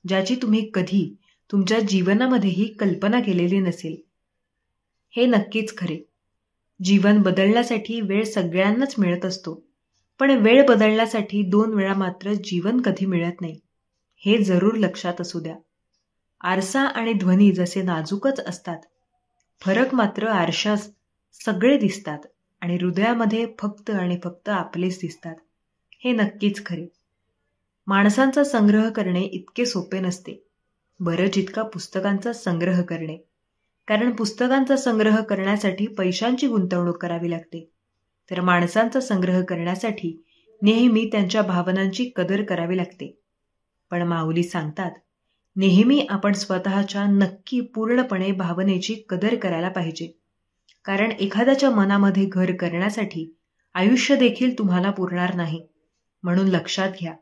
ज्याची तुम्ही कधी तुमच्या जीवनामध्येही कल्पना केलेली नसेल. हे नक्कीच खरे. जीवन बदलण्यासाठी वेळ सगळ्यांनाच मिळत असतो, पण वेळ बदलण्यासाठी 2 वेळा मात्र जीवन कधी मिळत नाही, हे जरूर लक्षात असू द्या. आरसा आणि ध्वनी जसे नाजूकच असतात, फरक मात्र आरशास सगळे दिसतात आणि हृदयामध्ये फक्त आणि फक्त आपलेच दिसतात, हे नक्कीच खरे. माणसांचा संग्रह करणे इतके सोपे नसते, बरं जितका पुस्तकांचा संग्रह करणे. कारण पुस्तकांचा संग्रह करण्यासाठी पैशांची गुंतवणूक करावी लागते, तर माणसांचा संग्रह करण्यासाठी नेहमी त्यांच्या भावनांची कदर करावी लागते. पण माऊली सांगतात, नेहमी आपण स्वतःच्या नक्की पूर्णपणे भावनेची कदर करायला पाहिजे, कारण एखाद्याच्या मनामध्ये घर करण्यासाठी आयुष्य देखील तुम्हाला पुरणार नाही. म्हणून लक्षात घ्या,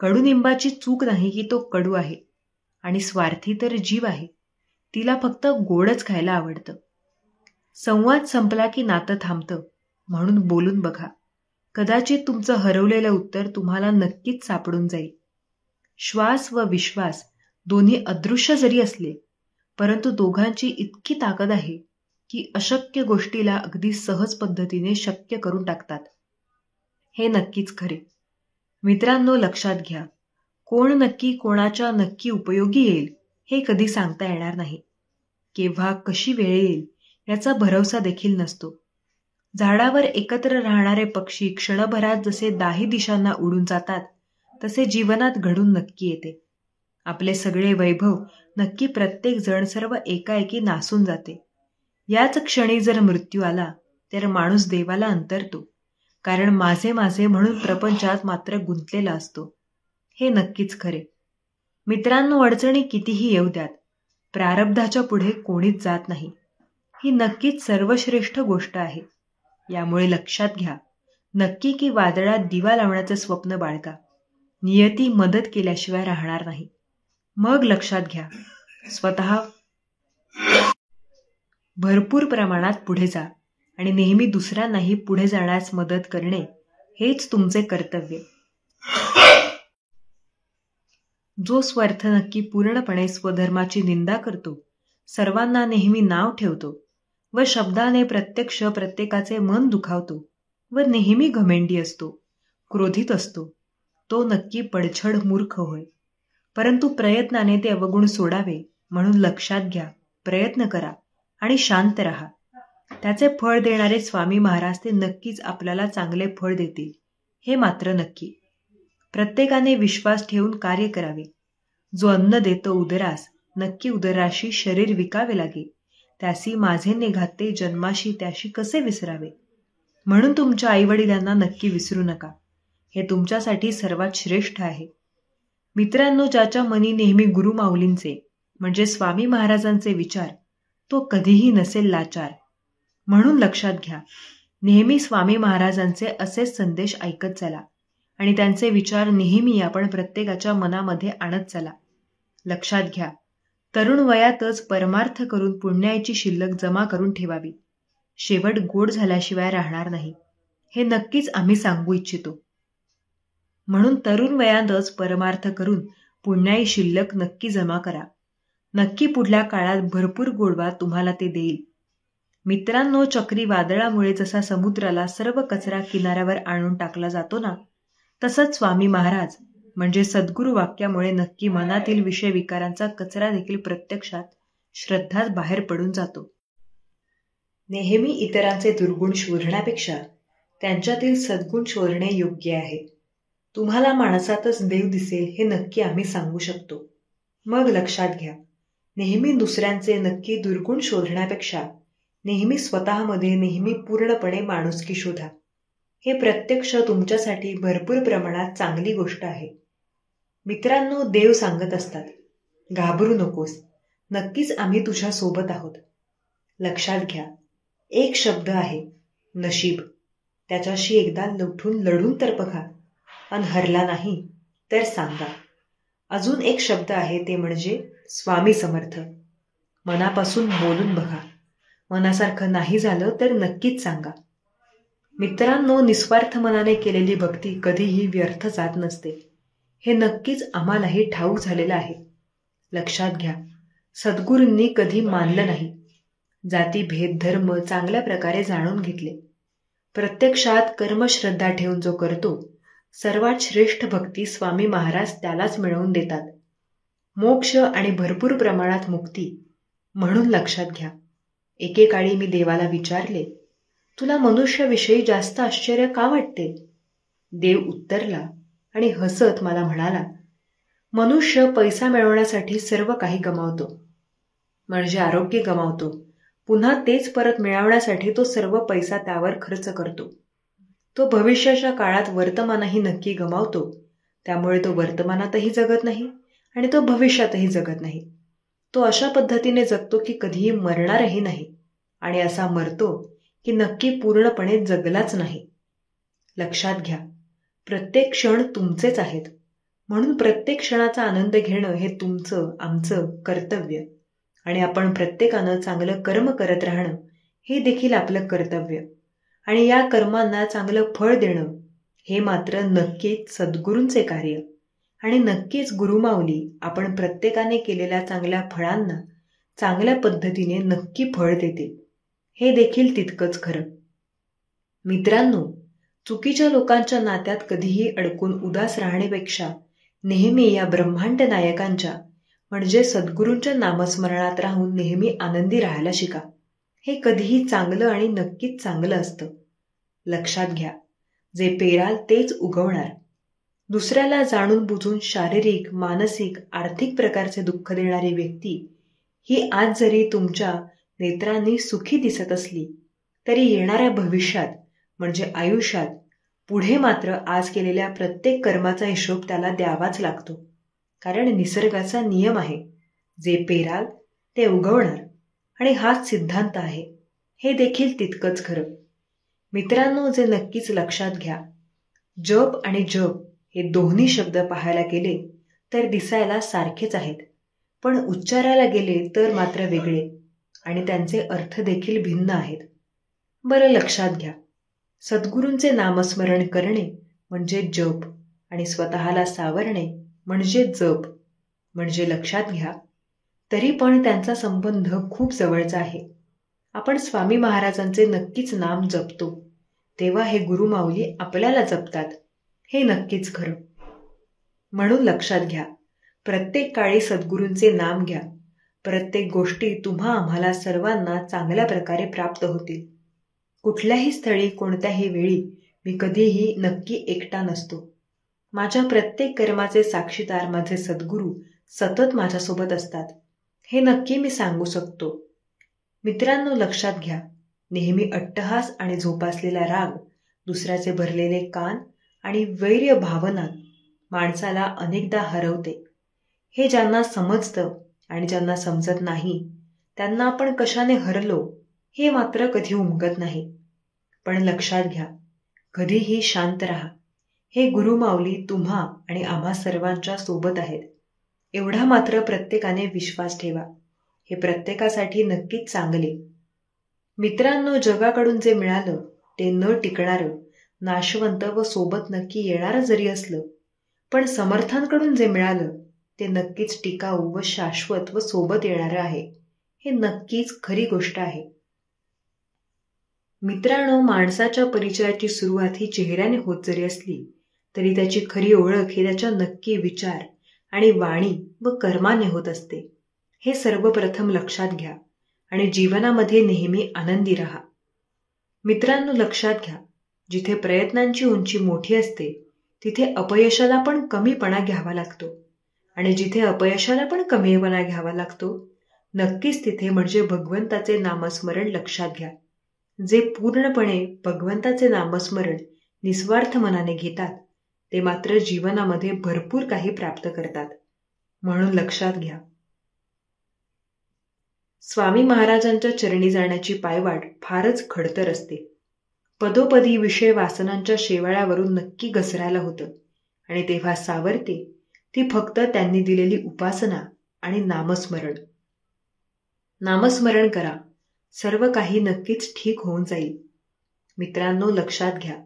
कडुनिंबाची चूक नाही की तो कडू आहे, आणि स्वार्थी तर जीव आहे, तिला फक्त गोडच खायला आवडतं. संवाद संपला की नातं थांबतं, म्हणून बोलून बघा. कदाचित तुमचं हरवलेलं उत्तर तुम्हाला नक्कीच सापडून जाईल. श्वास व विश्वास दोन्ही अदृश्य जरी असले, परंतु दोघांची इतकी ताकद आहे की अशक्य गोष्टीला अगदी सहज पद्धतीने शक्य करून टाकतात, हे नक्कीच खरे. मित्रांनो, लक्षात घ्या, कोण नक्की कोणाच्या नक्की उपयोगी येईल हे कधी सांगता येणार नाही. केव्हा कशी वेळ येईल याचा भरवसा देखील नसतो. झाडावर एकत्र राहणारे पक्षी क्षणभरात जसे 10 दिशांना उडून जातात, तसे जीवनात घडून नक्की येते. आपले सगळे वैभव नक्की प्रत्येक जण सर्व एकाएकी नासून जाते. याच क्षणी जर मृत्यू आला तर माणूस देवाला अंतरतो, कारण माझे माझे म्हणून प्रपंचात मात्र गुंतलेला असतो, हे नक्कीच खरे. मित्रांनो, अडचणी कितीही येऊ द्यात, प्रारब्धाच्या पुढे कोणीच जात नाही, ही नक्कीच सर्वश्रेष्ठ गोष्ट आहे. यामुळे लक्षात घ्या, नक्की की वादळात दिवा लावण्याचं स्वप्न बाळगा, नियती मदत केल्याशिवाय राहणार नाही. मग लक्षात घ्या, स्वतः भरपूर प्रमाणात पुढे जा आणि नेहमी दुसऱ्यांनाही पुढे जाण्यास मदत करणे हेच तुमचे कर्तव्य. जो स्वार्थ नक्की पूर्णपणे स्वधर्माची निंदा करतो, सर्वांना नेहमी नाव ठेवतो व शब्दाने प्रत्यक्ष प्रत्येकाचे मन दुखावतो व नेहमी घमेंडी असतो, क्रोधित असतो, तो नक्की पडछड मूर्ख होय. परंतु प्रयत्नाने ते अवगुण सोडावे म्हणून लक्षात घ्या, प्रयत्न करा आणि शांत राहा. त्याचे फळ देणारे स्वामी महाराज ते नक्कीच आपल्याला चांगले फळ देतील, हे मात्र नक्की. प्रत्येकाने विश्वास ठेवून कार्य करावे. जो अन्न देतो उदरास, नक्की उदराशी शरीर विकावे लागे. त्यासी माझे निघाते जन्माशी त्याशी कसे विसरावे. म्हणून तुमच्या आईवडिलांना नक्की विसरू नका, हे तुमच्यासाठी सर्वात श्रेष्ठ आहे. मित्रांनो, ज्याच्या मनी नेहमी गुरुमाऊलींचे म्हणजे स्वामी महाराजांचे विचार, तो कधीही नसेल लाचार. म्हणून लक्षात घ्या, नेहमी स्वामी महाराजांचे असेच संदेश ऐकत चला आणि त्यांचे विचार नेहमी आपण प्रत्येकाच्या मनामध्ये आणत चला. लक्षात घ्या, तरुण वयातच परमार्थ करून पुण्याची शिल्लक जमा करून ठेवावी. शेवट गोड झाल्याशिवाय राहणार नाही, हे नक्कीच आम्ही सांगू इच्छितो. म्हणून तरुण वयातच परमार्थ करून पुण्याई शिल्लक नक्की जमा करा. नक्की पुढल्या काळात भरपूर गोडवा तुम्हाला ते देईल. मित्रांनो, चक्रीवादळामुळे जसा समुद्राला सर्व कचरा किनाऱ्यावर आणून टाकला जातो ना, तसंच स्वामी महाराज म्हणजे सद्गुरू वाक्यामुळे नक्की मनातील विषय विकारांचा कचरा देखील प्रत्यक्षात श्रद्धाच बाहेर पडून जातो. नेहमी इतरांचे दुर्गुण शोधण्यापेक्षा त्यांच्यातील सद्गुण शोधणे योग्य आहे. तुम्हाला माणसातच देव दिसेल हे नक्की आम्ही सांगू शकतो. मग लक्षात घ्या, नेहमी दुसऱ्यांचे नक्की दुर्गुण शोधण्यापेक्षा नेहमी स्वतःमध्ये नेहमी पूर्णपणे माणुसकी शोधा. हे प्रत्यक्ष तुमच्यासाठी भरपूर प्रमाणात चांगली गोष्ट आहे. मित्रांनो, देव सांगत असतात, घाबरू नकोस, नक्कीच आम्ही तुझ्या सोबत आहोत. लक्षात घ्या, एक शब्द आहे नशीब. त्याच्याशी एकदा लढून तर बघा, अन हरला नाही तर सांगा. अजून एक शब्द आहे, ते म्हणजे स्वामी समर्थ. मनापासून बोलून बघा. मनासारखं नाही झालं तर नक्कीच सांगा. मित्रांनो, निस्वार्थ मनाने केलेली भक्ती कधीही व्यर्थ जात नसते, हे नक्कीच आम्हालाही ठाऊक झालेलं आहे. लक्षात घ्या, सद्गुरूंनी कधी मानलं नाही. जाती भेद धर्म चांगल्या प्रकारे जाणून घेतले. प्रत्यक्षात कर्मश्रद्धा ठेवून जो करतो, सर्वात श्रेष्ठ भक्ती स्वामी महाराज त्यालाच मिळवून देतात. मोक्ष आणि भरपूर प्रमाणात मुक्ती. म्हणून लक्षात घ्या, एकेकाळी मी देवाला विचारले, तुला मनुष्याविषयी जास्त आश्चर्य का वाटते? देव उत्तरला आणि हसत मला म्हणाला, मनुष्य पैसा मिळवण्यासाठी सर्व काही गमावतो, म्हणजे आरोग्य गमावतो. पुन्हा तेच परत मिळवण्यासाठी तो सर्व पैसा त्यावर खर्च करतो. तो भविष्याच्या काळात वर्तमानही नक्की गमावतो. त्यामुळे तो वर्तमानातही जगत नाही आणि तो भविष्यातही जगत नाही. तो अशा पद्धतीने जगतो की कधीही मरणारही नाही, आणि असा मरतो की नक्की पूर्णपणे जगलाच नाही. लक्षात घ्या, प्रत्येक क्षण तुमचेच आहेत. म्हणून प्रत्येक क्षणाचा आनंद घेणं हे तुमचं आमचं कर्तव्य, आणि आपण प्रत्येकानं चांगलं कर्म करत राहणं हे देखील आपलं कर्तव्य. आणि या कर्मांना चांगलं फळ देणं हे मात्र नक्कीच सद्गुरूंचे कार्य, आणि नक्कीच गुरुमाऊली आपण प्रत्येकाने केलेल्या चांगल्या फळांना चांगल्या पद्धतीने नक्की फळ देतील, हे देखील तितकंच खरं. मित्रांनो, चुकीच्या लोकांच्या नात्यात कधीही अडकून उदास राहण्यापेक्षा नेहमी या ब्रह्मांड नायकांच्या म्हणजे सद्गुरूंच्या नामस्मरणात राहून नेहमी आनंदी राहायला शिका. हे कधीही चांगलं आणि नक्कीच चांगलं असतं. लक्षात घ्या, जे पेराल तेच उगवणार. दुसऱ्याला जाणून बुजून शारीरिक, मानसिक, आर्थिक प्रकारचे दुःख देणारी व्यक्ती ही आज जरी तुमच्या नेत्रांनी सुखी दिसत असली तरी येणाऱ्या भविष्यात म्हणजे आयुष्यात पुढे मात्र आज केलेल्या प्रत्येक कर्माचा हिशोब त्याला द्यावाच लागतो. कारण निसर्गाचा नियम आहे, जे पेराल ते उगवणार, आणि हाच सिद्धांत आहे. हे देखील तितकंच खरं. मित्रांनो, जे नक्कीच लक्षात घ्या, जप आणि जप हे दोन्ही शब्द पाहायला गेले तर दिसायला सारखेच आहेत, पण उच्चारायला गेले तर मात्र वेगळे, आणि त्यांचे अर्थ देखील भिन्न आहेत. बरं, लक्षात घ्या, सद्गुरूंचे नामस्मरण करणे म्हणजे जप, आणि स्वतःला सावरणे म्हणजे जप. म्हणजे लक्षात घ्या, तरी पण त्यांचा संबंध खूप जवळचा आहे. आपण स्वामी महाराजांचे नक्कीच नाम जपतो, तेव्हा हे गुरुमाऊली आपल्याला जपतात, हे नक्कीच खरं. म्हणून लक्षात घ्या, प्रत्येक काळी सद्गुरूंचे नाम घ्या. प्रत्येक गोष्टी तुम्हा आम्हाला सर्वांना चांगल्या प्रकारे प्राप्त होतील. कुठल्याही स्थळी कोणत्याही वेळी मी कधीही नक्की एकटा नसतो. माझ्या प्रत्येक कर्माचे साक्षीदार माझे सद्गुरू सतत माझ्यासोबत असतात, हे नक्की मी सांगू शकतो. मित्रांनो, लक्षात घ्या, नेहमी अट्टहास आणि झोपासलेला राग, दुसऱ्याचे भरलेले कान आणि वैर्य भावना माणसाला अनेकदा हरवते. हे ज्यांना समजतं आणि ज्यांना समजत नाही त्यांना आपण कशाने हरलो हे मात्र कधी उमगत नाही. पण लक्षात घ्या, कधीही शांत राहा. हे गुरुमाऊली तुम्हा आणि आम्हा सर्वांच्या सोबत आहेत. एवढा मात्र प्रत्येकाने विश्वास ठेवा, हे प्रत्येकासाठी नक्कीच चांगले. मित्रांनो, जगाकडून जे मिळालं ते न टिकणारं, नाशवंत व सोबत नक्की येणारं जरी असलं, पण समर्थांकडून जे मिळालं ते नक्कीच टिकाऊ व शाश्वत व सोबत येणारं आहे. हे नक्कीच खरी गोष्ट आहे. मित्रांनो, माणसाच्या परिचयाची सुरुवात ही चेहऱ्याने होत जरी असली तरी त्याची खरी ओळख ही त्याच्या नक्की विचार आणि वाणी व कर्माने होत असते. हे सर्वप्रथम लक्षात घ्या आणि जीवनामध्ये नेहमी आनंदी राहा. मित्रांनो, लक्षात घ्या, जिथे प्रयत्नांची उंची मोठी असते तिथे अपयशाला पण कमीपणा घ्यावा लागतो, आणि जिथे अपयशाला पण कमीपणा घ्यावा लागतो नक्कीच तिथे म्हणजे भगवंताचे नामस्मरण लक्षात घ्या. जे पूर्णपणे भगवंताचे नामस्मरण निस्वार्थ मनाने घेतात ते मात्र जीवनामध्ये भरपूर काही प्राप्त करतात. म्हणून लक्षात घ्या, स्वामी महाराजांच्या चरणी जाण्याची पायवाट फारच खडतर असते. पदोपदी विषय वासनांच्या शेवाळ्यावरून नक्की घसरायला होतं, आणि तेव्हा सावरते ती फक्त त्यांनी दिलेली उपासना आणि नामस्मरण. नामस्मरण करा, सर्व काही नक्कीच ठीक होऊन जाईल. मित्रांनो, लक्षात घ्या,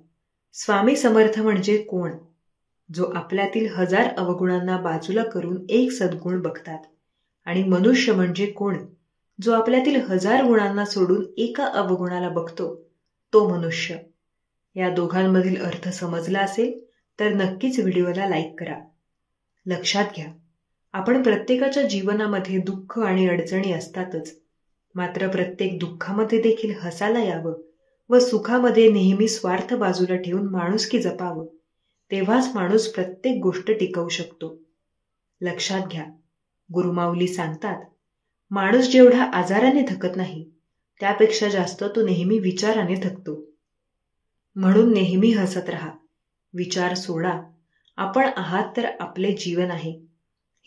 स्वामी समर्थ म्हणजे कोण? जो आपल्यातील 1000 अवगुणांना बाजूला करून एक सद्गुण बघतात. आणि मनुष्य म्हणजे कोण? जो आपल्यातील 1000 गुणांना सोडून एका अवगुणाला बघतो, तो मनुष्य. या दोघांमधील अर्थ समजला असेल तर नक्कीच व्हिडिओला लाईक करा. लक्षात घ्या, आपण प्रत्येकाच्या जीवनामध्ये दुःख आणि अडचणी असतातच, मात्र प्रत्येक दुःखामध्ये देखील हसायला यावं व सुखामध्ये नेहमी स्वार्थ बाजूला ठेवून माणुसकी जपावं. तेव्हाच माणूस प्रत्येक गोष्ट टिकवू शकतो. लक्षात घ्या, गुरुमाऊली सांगतात, माणूस जेवढा आजाराने थकत नाही त्यापेक्षा जास्त तो नेहमी विचाराने थकतो. म्हणून नेहमी हसत राहा, विचार सोडा. आपण आहात तर आपले जीवन आहे,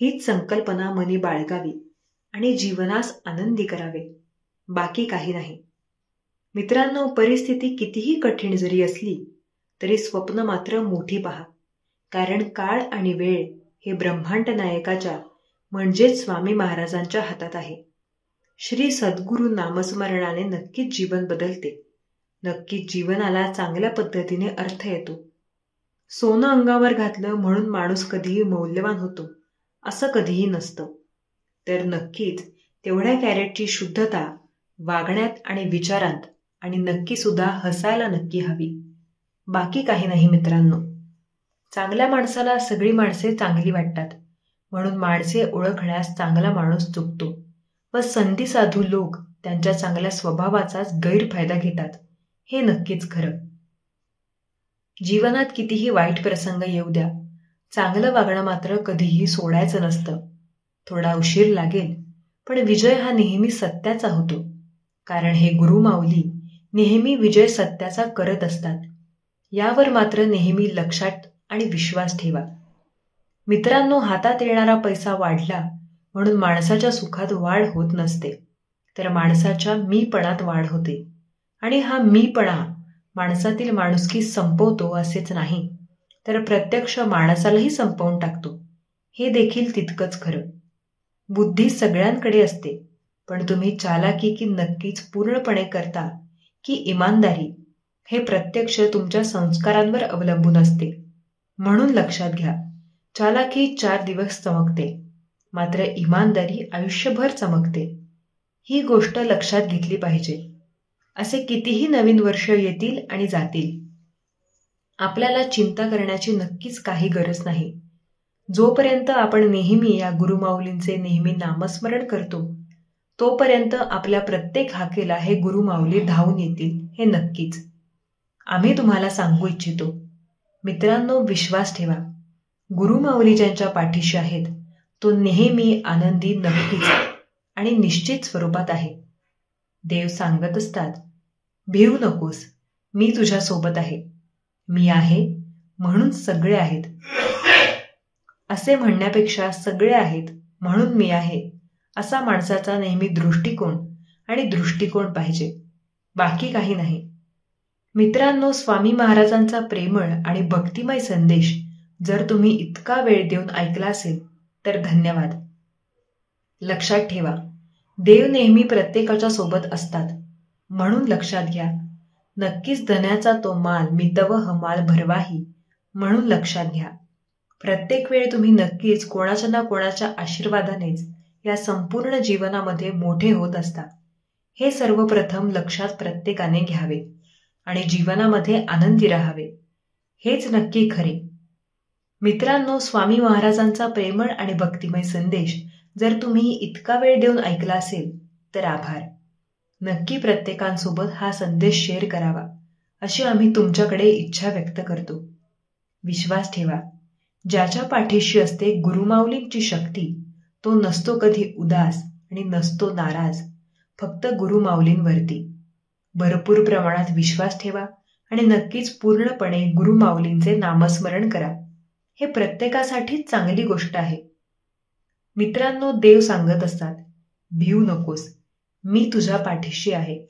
हीच संकल्पना मनी बाळगावी आणि जीवनास आनंदी करावे, बाकी काही नाही. मित्रांनो, परिस्थिती कितीही कठीण जरी असली तरी स्वप्न मात्र मोठी पहा, कारण काळ आणि वेळ हे ब्रह्मांड नायकाच्या म्हणजेच स्वामी महाराजांच्या हातात आहे. श्री सद्गुरू नामस्मरणाने नक्कीच जीवन बदलते, नक्कीच जीवनाला चांगल्या पद्धतीने अर्थ येतो. सोनं अंगावर घातलं म्हणून माणूस कधीही मौल्यवान होतो असं कधीही नसतं. तर नक्कीच तेवढ्या कॅरेटची शुद्धता वागण्यात आणि विचारात, आणि नक्की सुद्धा हसायला नक्की हवी, बाकी काही नाही. मित्रांनो, चांगल्या माणसाला सगळी माणसे चांगली वाटतात, म्हणून माणसे ओळखण्यास चांगला माणूस चुकतो व संधी साधू लोक त्यांच्या चांगल्या स्वभावाचाच गैरफायदा घेतात. हे नक्कीच खरं. जीवनात कितीही वाईट प्रसंग येऊ द्या, चांगलं वागणं मात्र कधीही सोडायचं नसतं. थोडा उशीर लागेल, पण विजय हा नेहमी सत्याचा होतो, कारण हे गुरुमाऊली नेहमी विजय सत्याचा करत असतात. यावर मात्र नेहमी लक्षात आणि विश्वास ठेवा. मित्रांनो, हातात येणारा पैसा वाढला म्हणून माणसाच्या सुखात वाढ होत नसते, तर माणसाच्या मीपणात वाढ होते. आणि हा मीपणा माणसातील माणुसकी संपवतो असेच नाही, तर प्रत्यक्ष माणसालाही संपवून टाकतो. हे देखील तितकंच खरं. बुद्धी सगळ्यांकडे असते, पण तुम्ही चालाकी की नक्कीच पूर्णपणे करता की इमानदारी, हे प्रत्यक्ष तुमच्या संस्कारांवर अवलंबून असते. म्हणून लक्षात घ्या, चालाकी 4 दिवस चमकते, मात्र इमानदारी आयुष्यभर चमकते. ही गोष्ट लक्षात घेतली पाहिजे. असे कितीही नवीन वर्ष येतील आणि जातील, आपल्याला चिंता करण्याची नक्कीच काही गरज नाही. जोपर्यंत आपण नेहमी या गुरुमाऊलींचे नेहमी नामस्मरण करतो तोपर्यंत आपल्या प्रत्येक हाकेला हे गुरुमाऊली धावून येतील, हे नक्कीच. आम्ही तुम्हाला सांगू इच्छितो, मित्रांनो, विश्वास ठेवा, गुरुमाऊली ज्यांच्या पाठीशी आहेत तो नेहमी आनंदी नक्कीच आणि निश्चित स्वरूपात आहे. देव सांगत असतात, भिवू नकोस, मी तुझ्या सोबत आहे, मी आहे म्हणून सगळे आहेत. असे म्हणण्यापेक्षा सगळे आहेत म्हणून मी आहे असा माणसाचा नेहमी दृष्टिकोन पाहिजे, बाकी काही नाही. मित्रांनो, स्वामी महाराजांचा प्रेमळ आणि भक्तिमय संदेश जर तुम्ही इतका वेळ देऊन ऐकला असेल तर धन्यवाद. लक्षात ठेवा, देव नेहमी प्रत्येकाच्या सोबत असतात. म्हणून लक्षात घ्या, नक्कीच धन्याचा तो माल मितव हमाल भरवाही. म्हणून लक्षात घ्या, प्रत्येक वेळ तुम्ही नक्कीच कोणाच्या ना कोणाच्या आशीर्वादानेच या संपूर्ण जीवनामध्ये मोठे होत असता. हे सर्वप्रथम लक्षात प्रत्येकाने घ्यावे आणि जीवनामध्ये आनंदी राहावे. हेच नक्की खरे. मित्रांनो, स्वामी महाराजांचा प्रेमळ आणि भक्तिमय संदेश जर तुम्ही इतका वेळ देऊन ऐकला असेल तर आभार. नक्की प्रत्येकांसोबत हा संदेश शेअर करावा अशी आम्ही तुमच्याकडे इच्छा व्यक्त करतो. विश्वास ठेवा, ज्याच्या पाठीशी असते गुरुमाऊलींची शक्ती तो नसतो कधी उदास आणि नसतो नाराज. फक्त गुरुमाऊलींवरती भरपूर प्रमाणात विश्वास ठेवा आणि नक्कीच पूर्णपणे गुरुमाऊलींचे नामस्मरण करा. हे प्रत्येकासाठीच चांगली गोष्ट आहे. मित्रांनो, देव सांगत असतात, भिऊ नकोस, मी तुझ्या पाठीशी आहे.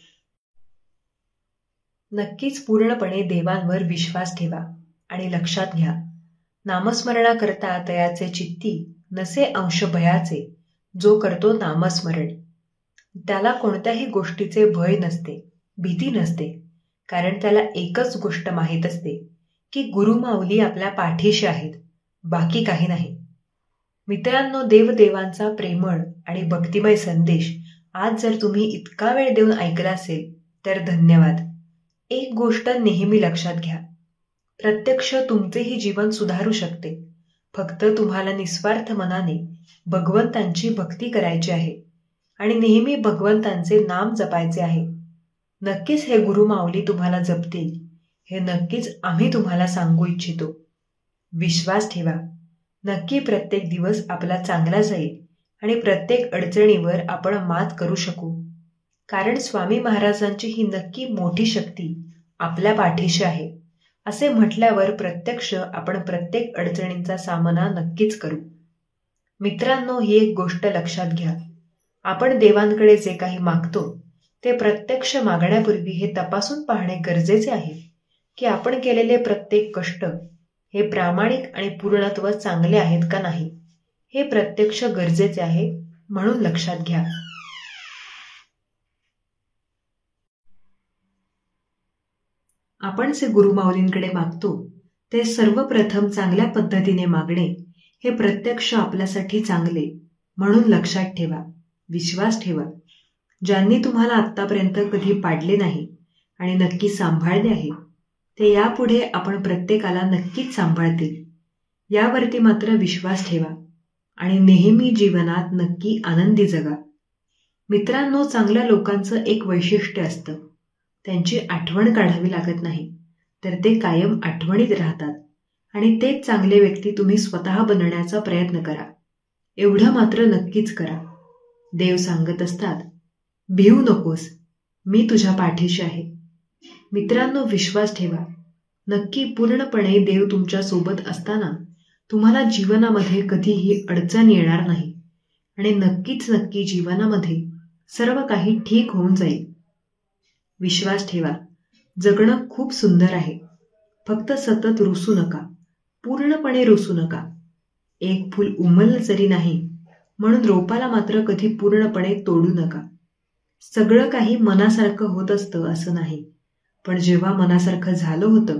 नक्कीच पूर्णपणे देवांवर विश्वास ठेवा आणि लक्षात घ्या, नामस्मरणाकरता तयाचे चित्ती नसे अंश भयाचे, जो करतो नामस्मरण. त्याला कोणत्याही गोष्टीचे भय नसते, भीती नसते, कारण त्याला एकच गोष्ट माहीत असते की गुरुमाऊली आपल्या पाठीशी आहेत, बाकी काही नाही. मित्रांनो, देवदेवांचा प्रेमळ आणि भक्तिमय संदेश आज जर तुम्ही इतका वेळ देऊन ऐकला असेल तर धन्यवाद. एक गोष्ट नेहमी लक्षात घ्या, प्रत्यक्ष तुमचेही जीवन सुधारू शकते. फक्त तुम्हाला निस्वार्थ मनाने भगवंतांची भक्ती करायची आहे आणि नेहमी भगवंतांचे नाम जपायचे आहे. नक्कीच हे गुरुमाऊली तुम्हाला जपतील, हे नक्कीच आम्ही तुम्हाला सांगू इच्छितो. विश्वास ठेवा, नक्की प्रत्येक दिवस आपला चांगला जाईल आणि प्रत्येक अडचणीवर आपण मात करू शकू. कारण स्वामी महाराजांची ही नक्की मोठी शक्ती आपल्या पाठीशी आहे. असे म्हटल्यावर प्रत्यक्ष आपण प्रत्येक अडचणींचा सामना नक्कीच करू. मित्रांनो, ही एक गोष्ट लक्षात घ्या, आपण देवांकडे जे काही मागतो ते प्रत्यक्ष मागण्यापूर्वी हे तपासून पाहणे गरजेचे आहे की आपण केलेले प्रत्येक कष्ट हे प्रामाणिक आणि पूर्णत्व चांगले आहेत का नाही. हे प्रत्यक्ष गरजेचे आहे. म्हणून लक्षात घ्या. आपण जे गुरुमाऊलींकडे मागतो ते सर्वप्रथम चांगल्या पद्धतीने मागणे हे प्रत्यक्ष आपल्यासाठी चांगले. म्हणून लक्षात ठेवा, विश्वास ठेवा, ज्यांनी तुम्हाला आत्तापर्यंत कधी पाडले नाही आणि नक्की सांभाळले आहे ते यापुढे आपण प्रत्येकाला नक्कीच सांभाळतील. यावरती मात्र विश्वास ठेवा आणि नेहमी जीवनात नक्की आनंदी जगा. मित्रांनो, चांगल्या लोकांचं एक वैशिष्ट्य असतं, त्यांची आठवण काढावी लागत नाही, तर ते कायम आठवणीत राहतात. आणि तेच चांगले व्यक्ती तुम्ही स्वतः बनण्याचा प्रयत्न करा. एवढं मात्र नक्कीच करा. देव सांगत असतात, भिऊ नकोस, मी तुझ्या पाठीशी आहे. मित्रांनो, विश्वास ठेवा, नक्की पूर्णपणे देव तुमच्या सोबत असताना तुम्हाला जीवनामध्ये कधीही अडचण येणार नाही आणि नक्की जीवनामध्ये सर्व काही ठीक होऊन जाईल. विश्वास ठेवा, जगणं खूप सुंदर आहे. फक्त सतत रुसू नका, पूर्णपणे रुसू नका. एक फूल उमललं जरी नाही म्हणून रोपाला मात्र कधी पूर्णपणे तोडू नका. सगळं काही मनासारखं होत असतं असं नाही, पण जेव्हा मनासारखं झालं होतं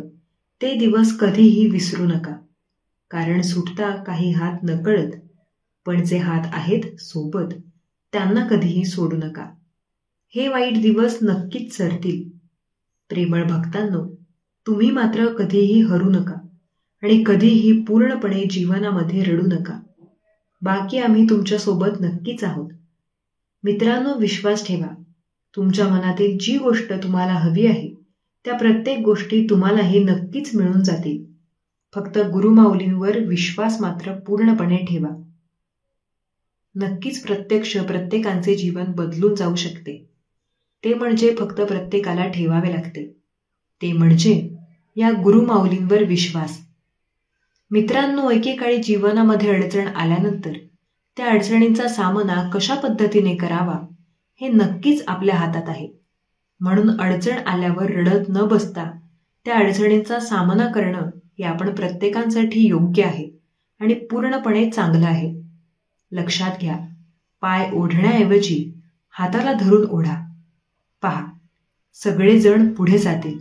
ते दिवस कधीही विसरू नका. कारण सुटता काही हात नकळत, पण जे हात आहेत सोबत त्यांना कधीही सोडू नका. हे वाईट दिवस नक्कीच सरतील. प्रेमळ भक्तांनो, तुम्ही मात्र कधीही हरू नका आणि कधीही पूर्णपणे जीवनामध्ये रडू नका. बाकी आम्ही तुमच्यासोबत नक्कीच आहोत. मित्रांनो, विश्वास ठेवा, तुमच्या मनातील जी गोष्ट तुम्हाला हवी आहे त्या प्रत्येक गोष्टी तुम्हालाही नक्कीच मिळून जातील. फक्त गुरुमाऊलींवर विश्वास मात्र पूर्णपणे ठेवा. नक्कीच प्रत्यक्ष प्रत्येकांचे जीवन बदलून जाऊ शकते. ते म्हणजे फक्त प्रत्येकाला ठेवावे लागते. ते म्हणजे या गुरुमाऊलींवर विश्वास. मित्रांनो, एकेकाळी जीवनामध्ये अडचण आल्यानंतर त्या अडचणींचा सामना कशा पद्धतीने करावा हे नक्कीच आपल्या हातात आहे. म्हणून अडचण आल्यावर रडत न बसता त्या अडचणींचा सामना करणं हे आपण प्रत्येकांसाठी योग्य आहे आणि पूर्णपणे चांगलं आहे. लक्षात घ्या, पाय ओढण्याऐवजी हाताला धरून ओढा. पहा, सगळेजण पुढे जातील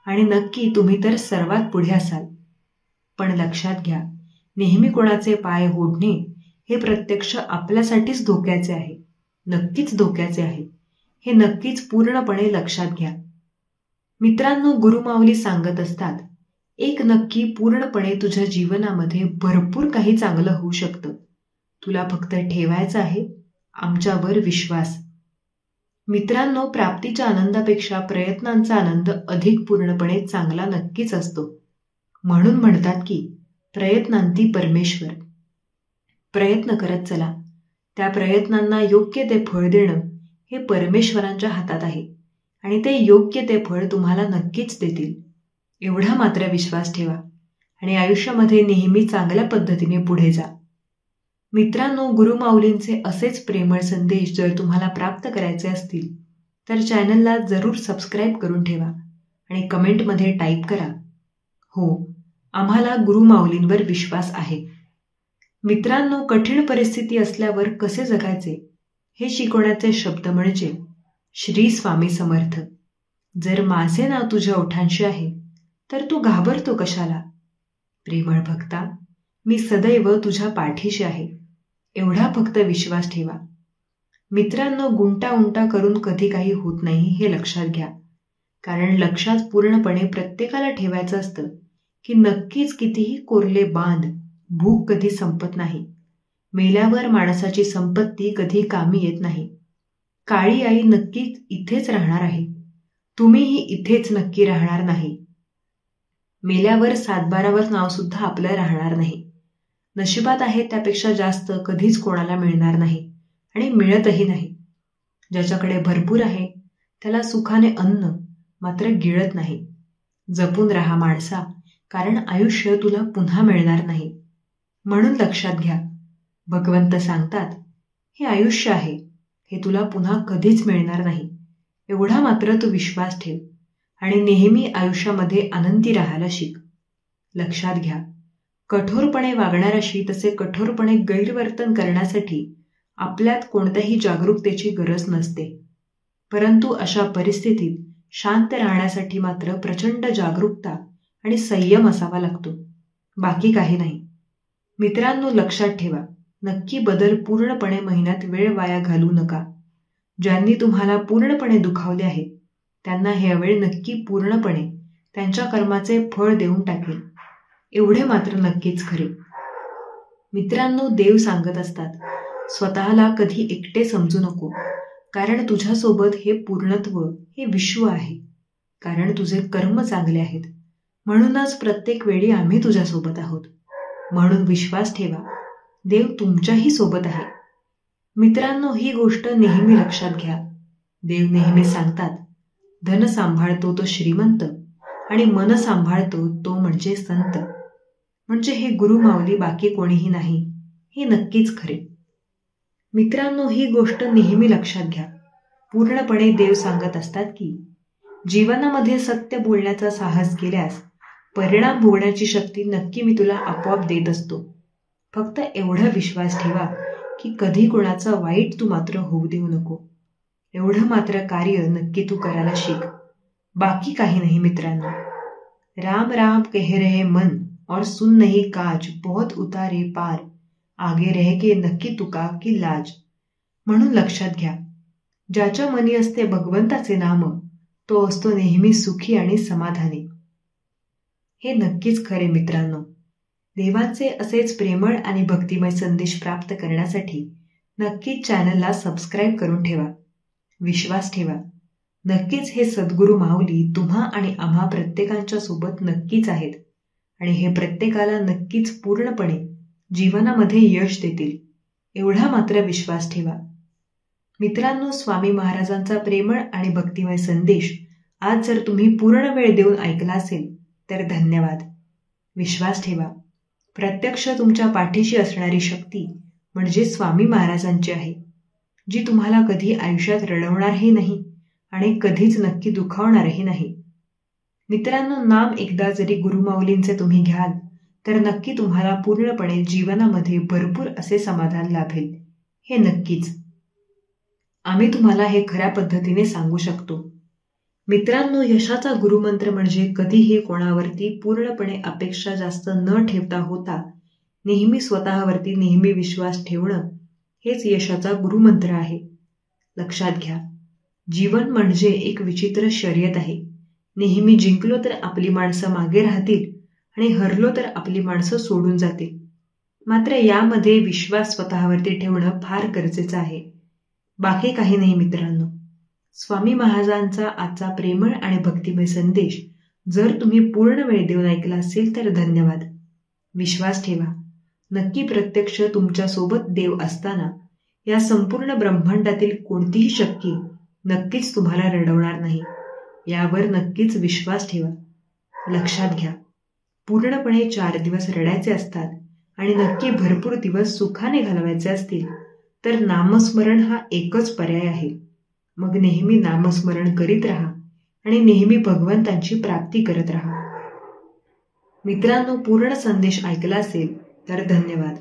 आणि नक्की तुम्ही तर सर्वात पुढे असाल. पण लक्षात घ्या, नेहमी कोणाचे पाय ओढणे हे प्रत्यक्ष आपल्यासाठीच धोक्याचे आहे. नक्कीच धोक्याचे आहे. हे नक्कीच पूर्णपणे लक्षात घ्या. मित्रांनो, गुरुमाऊली सांगत असतात, एक नक्की पूर्णपणे तुझ्या जीवनामध्ये भरपूर काही चांगलं होऊ शकतं. तुला फक्त ठेवायचा आहे आमच्यावर विश्वास. मित्रांनो, प्राप्तीच्या आनंदापेक्षा प्रयत्नांचा आनंद अधिक पूर्णपणे चांगला नक्कीच असतो. म्हणून म्हणतात की प्रयत्नांती परमेश्वर. प्रयत्न करत चला. त्या प्रयत्नांना योग्य ते फळ देणं हे परमेश्वरांच्या हातात आहे आणि ते योग्य ते फळ तुम्हाला नक्कीच देतील. एवढा मात्र विश्वास ठेवा आणि आयुष्यामध्ये नेहमी चांगल्या पद्धतीने पुढे जा. मित्रांनो, गुरुमाऊलींचे असेच प्रेमळ संदेश जर तुम्हाला प्राप्त करायचे असतील तर चॅनलला जरूर सबस्क्राईब करून ठेवा आणि कमेंटमध्ये टाईप करा, हो, आम्हाला गुरुमाऊलींवर विश्वास आहे. मित्रांनो, कठीण परिस्थिती असल्यावर कसे जगायचे हे शिकवण्याचे शब्द म्हणजे श्री स्वामी समर्थ. जर माझे नाव तुझ्या ओठांशी आहे तर तू घाबरतो कशाला? प्रेमळ भक्ता, मी सदैव तुझ्या पाठीशी आहे. एवढा फक्त विश्वास ठेवा. मित्रांनो, गुंतागुंता करून कधी काही होत नाही हे लक्षात घ्या. कारण लक्षात पूर्णपणे प्रत्येकाला ठेवायचं असतं की नक्कीच कितीही कोरले बांध, भूक कधी संपत नाही. मेल्यावर माणसाची संपत्ती कधी कामी येत नाही. काळी आई नक्कीच इथेच राहणार आहे. तुम्हीही इथेच नक्की राहणार नाही. मेल्यावर सातबारावर नाव सुद्धा आपलं राहणार नाही. नशिबात आहे त्यापेक्षा जास्त कधीच कोणाला मिळणार नाही आणि मिळतही नाही. ज्याच्याकडे भरपूर आहे त्याला सुखाने अन्न मात्र गिळत नाही. जपून राहा माणसा, कारण आयुष्य तुला पुन्हा मिळणार नाही. म्हणून लक्षात घ्या, भगवंत सांगतात, हे आयुष्य आहे, हे तुला पुन्हा कधीच मिळणार नाही. एवढा मात्र तू विश्वास ठेव आणि नेहमी आयुष्यामध्ये आनंदी राहायला शिक. लक्षात घ्या, कठोरपणे वागणाऱ्याशी तसे कठोरपणे गैरवर्तन करण्यासाठी आपल्यात कोणत्याही जागरूकतेची गरज नसते. परंतु अशा परिस्थितीत शांत राहण्यासाठी मात्र प्रचंड जागरूकता आणि संयम असावा लागतो. बाकी काही नाही. मित्रांनो, लक्षात ठेवा, नक्की बदल पूर्णपणे महिन्यात वेळ वाया घालवू नका. ज्यांनी तुम्हाला पूर्णपणे दुखावले आहे त्यांना हे वेळ नक्की पूर्णपणे त्यांच्या कर्माचे फळ देऊन टाकेल. एवढे मात्र नक्कीच खरे. मित्रांनो, देव सांगत असतात, स्वतःला कधी एकटे समजू नको, कारण तुझ्यासोबत हे पूर्णत्व, हे विश्व आहे. कारण तुझे कर्म चांगले आहेत. म्हणूनच प्रत्येक वेळी आम्ही तुझ्यासोबत आहोत. म्हणून विश्वास ठेवा, देव तुमच्याही सोबत आहे. मित्रांनो, ही गोष्ट नेहमी लक्षात घ्या. देव नेहमी सांगतात, धन सांभाळतो तो श्रीमंत आणि मन सांभाळतो तो म्हणजे संत. म्हणजे हे गुरुमाऊली बाकी कोणीही नाही, हे नक्कीच खरे. मित्रांनो, ही गोष्ट नेहमी लक्षात घ्या. पूर्णपणे देव सांगत असतात की जीवनामध्ये सत्य बोलण्याचा साहस केल्यास परिणाम भोगण्याची शक्ती नक्की मी तुला आपोआप देत असतो. फक्त एवढा विश्वास ठेवा की कधी कोणाचं वाईट तू मात्र होऊ देऊ नको. एवढं मात्र कार्य नक्की तू करायला शिक. बाकी काही नाही. मित्रांनो, राम राम कह रहे मन और सुन नहीं काज, बहुत उतारे पार, आगे रह के नक्की तुका की लाज. म्हणून लक्षात घ्या, ज्याच्या मनी असते भगवंताचे नाम तो असतो नेहमी सुखी आणि समाधानी. हे नक्कीच खरे. मित्रांनो, देवाचे असेच प्रेमळ आणि भक्तिमय संदेश प्राप्त करण्यासाठी नक्कीच चॅनलला सबस्क्राईब करून ठेवा. विश्वास ठेवा, नक्कीच हे सद्गुरू माऊली तुम्हा आणि आम्हा प्रत्येकांच्या सोबत नक्कीच आहेत आणि हे प्रत्येकाला नक्कीच पूर्णपणे जीवनामध्ये यश देतील. एवढा मात्र विश्वास ठेवा. मित्रांनो, स्वामी महाराजांचा प्रेमळ आणि भक्तिमय संदेश आज जर तुम्ही पूर्ण वेळ देऊन ऐकला असेल तर धन्यवाद. विश्वास ठेवा, प्रत्यक्ष तुमच्या पाठीशी असणारी शक्ती म्हणजे स्वामी महाराजांची आहे, जी तुम्हाला कधी आयुष्यात रडवणारही नाही आणि कधीच नक्की दुखावणारही नाही. मित्रांनो, नाम एकदा जरी गुरुमाऊलींचे तुम्ही घ्याल तर नक्की तुम्हाला पूर्णपणे जीवनामध्ये भरपूर असे समाधान लाभेल. हे नक्कीच. आम्ही तुम्हाला हे खऱ्या पद्धतीने सांगू शकतो. मित्रांनो, यशाचा गुरुमंत्र म्हणजे कधीही कोणावरती पूर्णपणे अपेक्षा जास्त न ठेवता होता नेहमी स्वतःवरती नेहमी विश्वास ठेवणं हेच यशाचा गुरुमंत्र आहे. लक्षात घ्या, जीवन म्हणजे एक विचित्र शर्यत आहे. नेहमी जिंकलो तर आपली माणसं मागे राहतील आणि हरलो तर आपली माणसं सोडून जातील. मात्र यामध्ये विश्वास स्वतःवरती ठेवणं फार गरजेचं आहे, बाकी काही नाही. मित्रांनो, स्वामी महाराजांचा आजचा प्रेमळ आणि भक्तिमय संदेश जर तुम्ही पूर्ण वेळ देऊन ऐकला असेल तर धन्यवाद. विश्वास ठेवा, नक्की प्रत्यक्ष तुमच्यासोबत देव असताना या संपूर्ण ब्रह्मांडातील कोणतीही शक्ती नक्कीच तुम्हाला रडवणार नाही. यावर नक्कीच विश्वास ठेवा. लक्षात घ्या, पूर्णपणे 4 दिवस रडायचे असतात आणि नक्की भरपूर दिवस सुखाने घालवायचे असतील तर नामस्मरण हा एकच पर्याय आहे. मग नेहमी नामस्मरण करीत राहा आणि नेहमी भगवंतांची प्राप्ती करत राहा. मित्रांनो, पूर्ण संदेश ऐकला असेल तर धन्यवाद.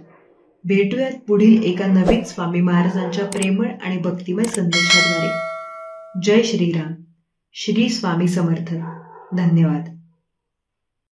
भेटूयात पुढील एका नवीन स्वामी महाराजांच्या प्रेमळ आणि भक्तिमय संदेशाद्वारे. जय श्रीराम. श्री स्वामी समर्थ. धन्यवाद.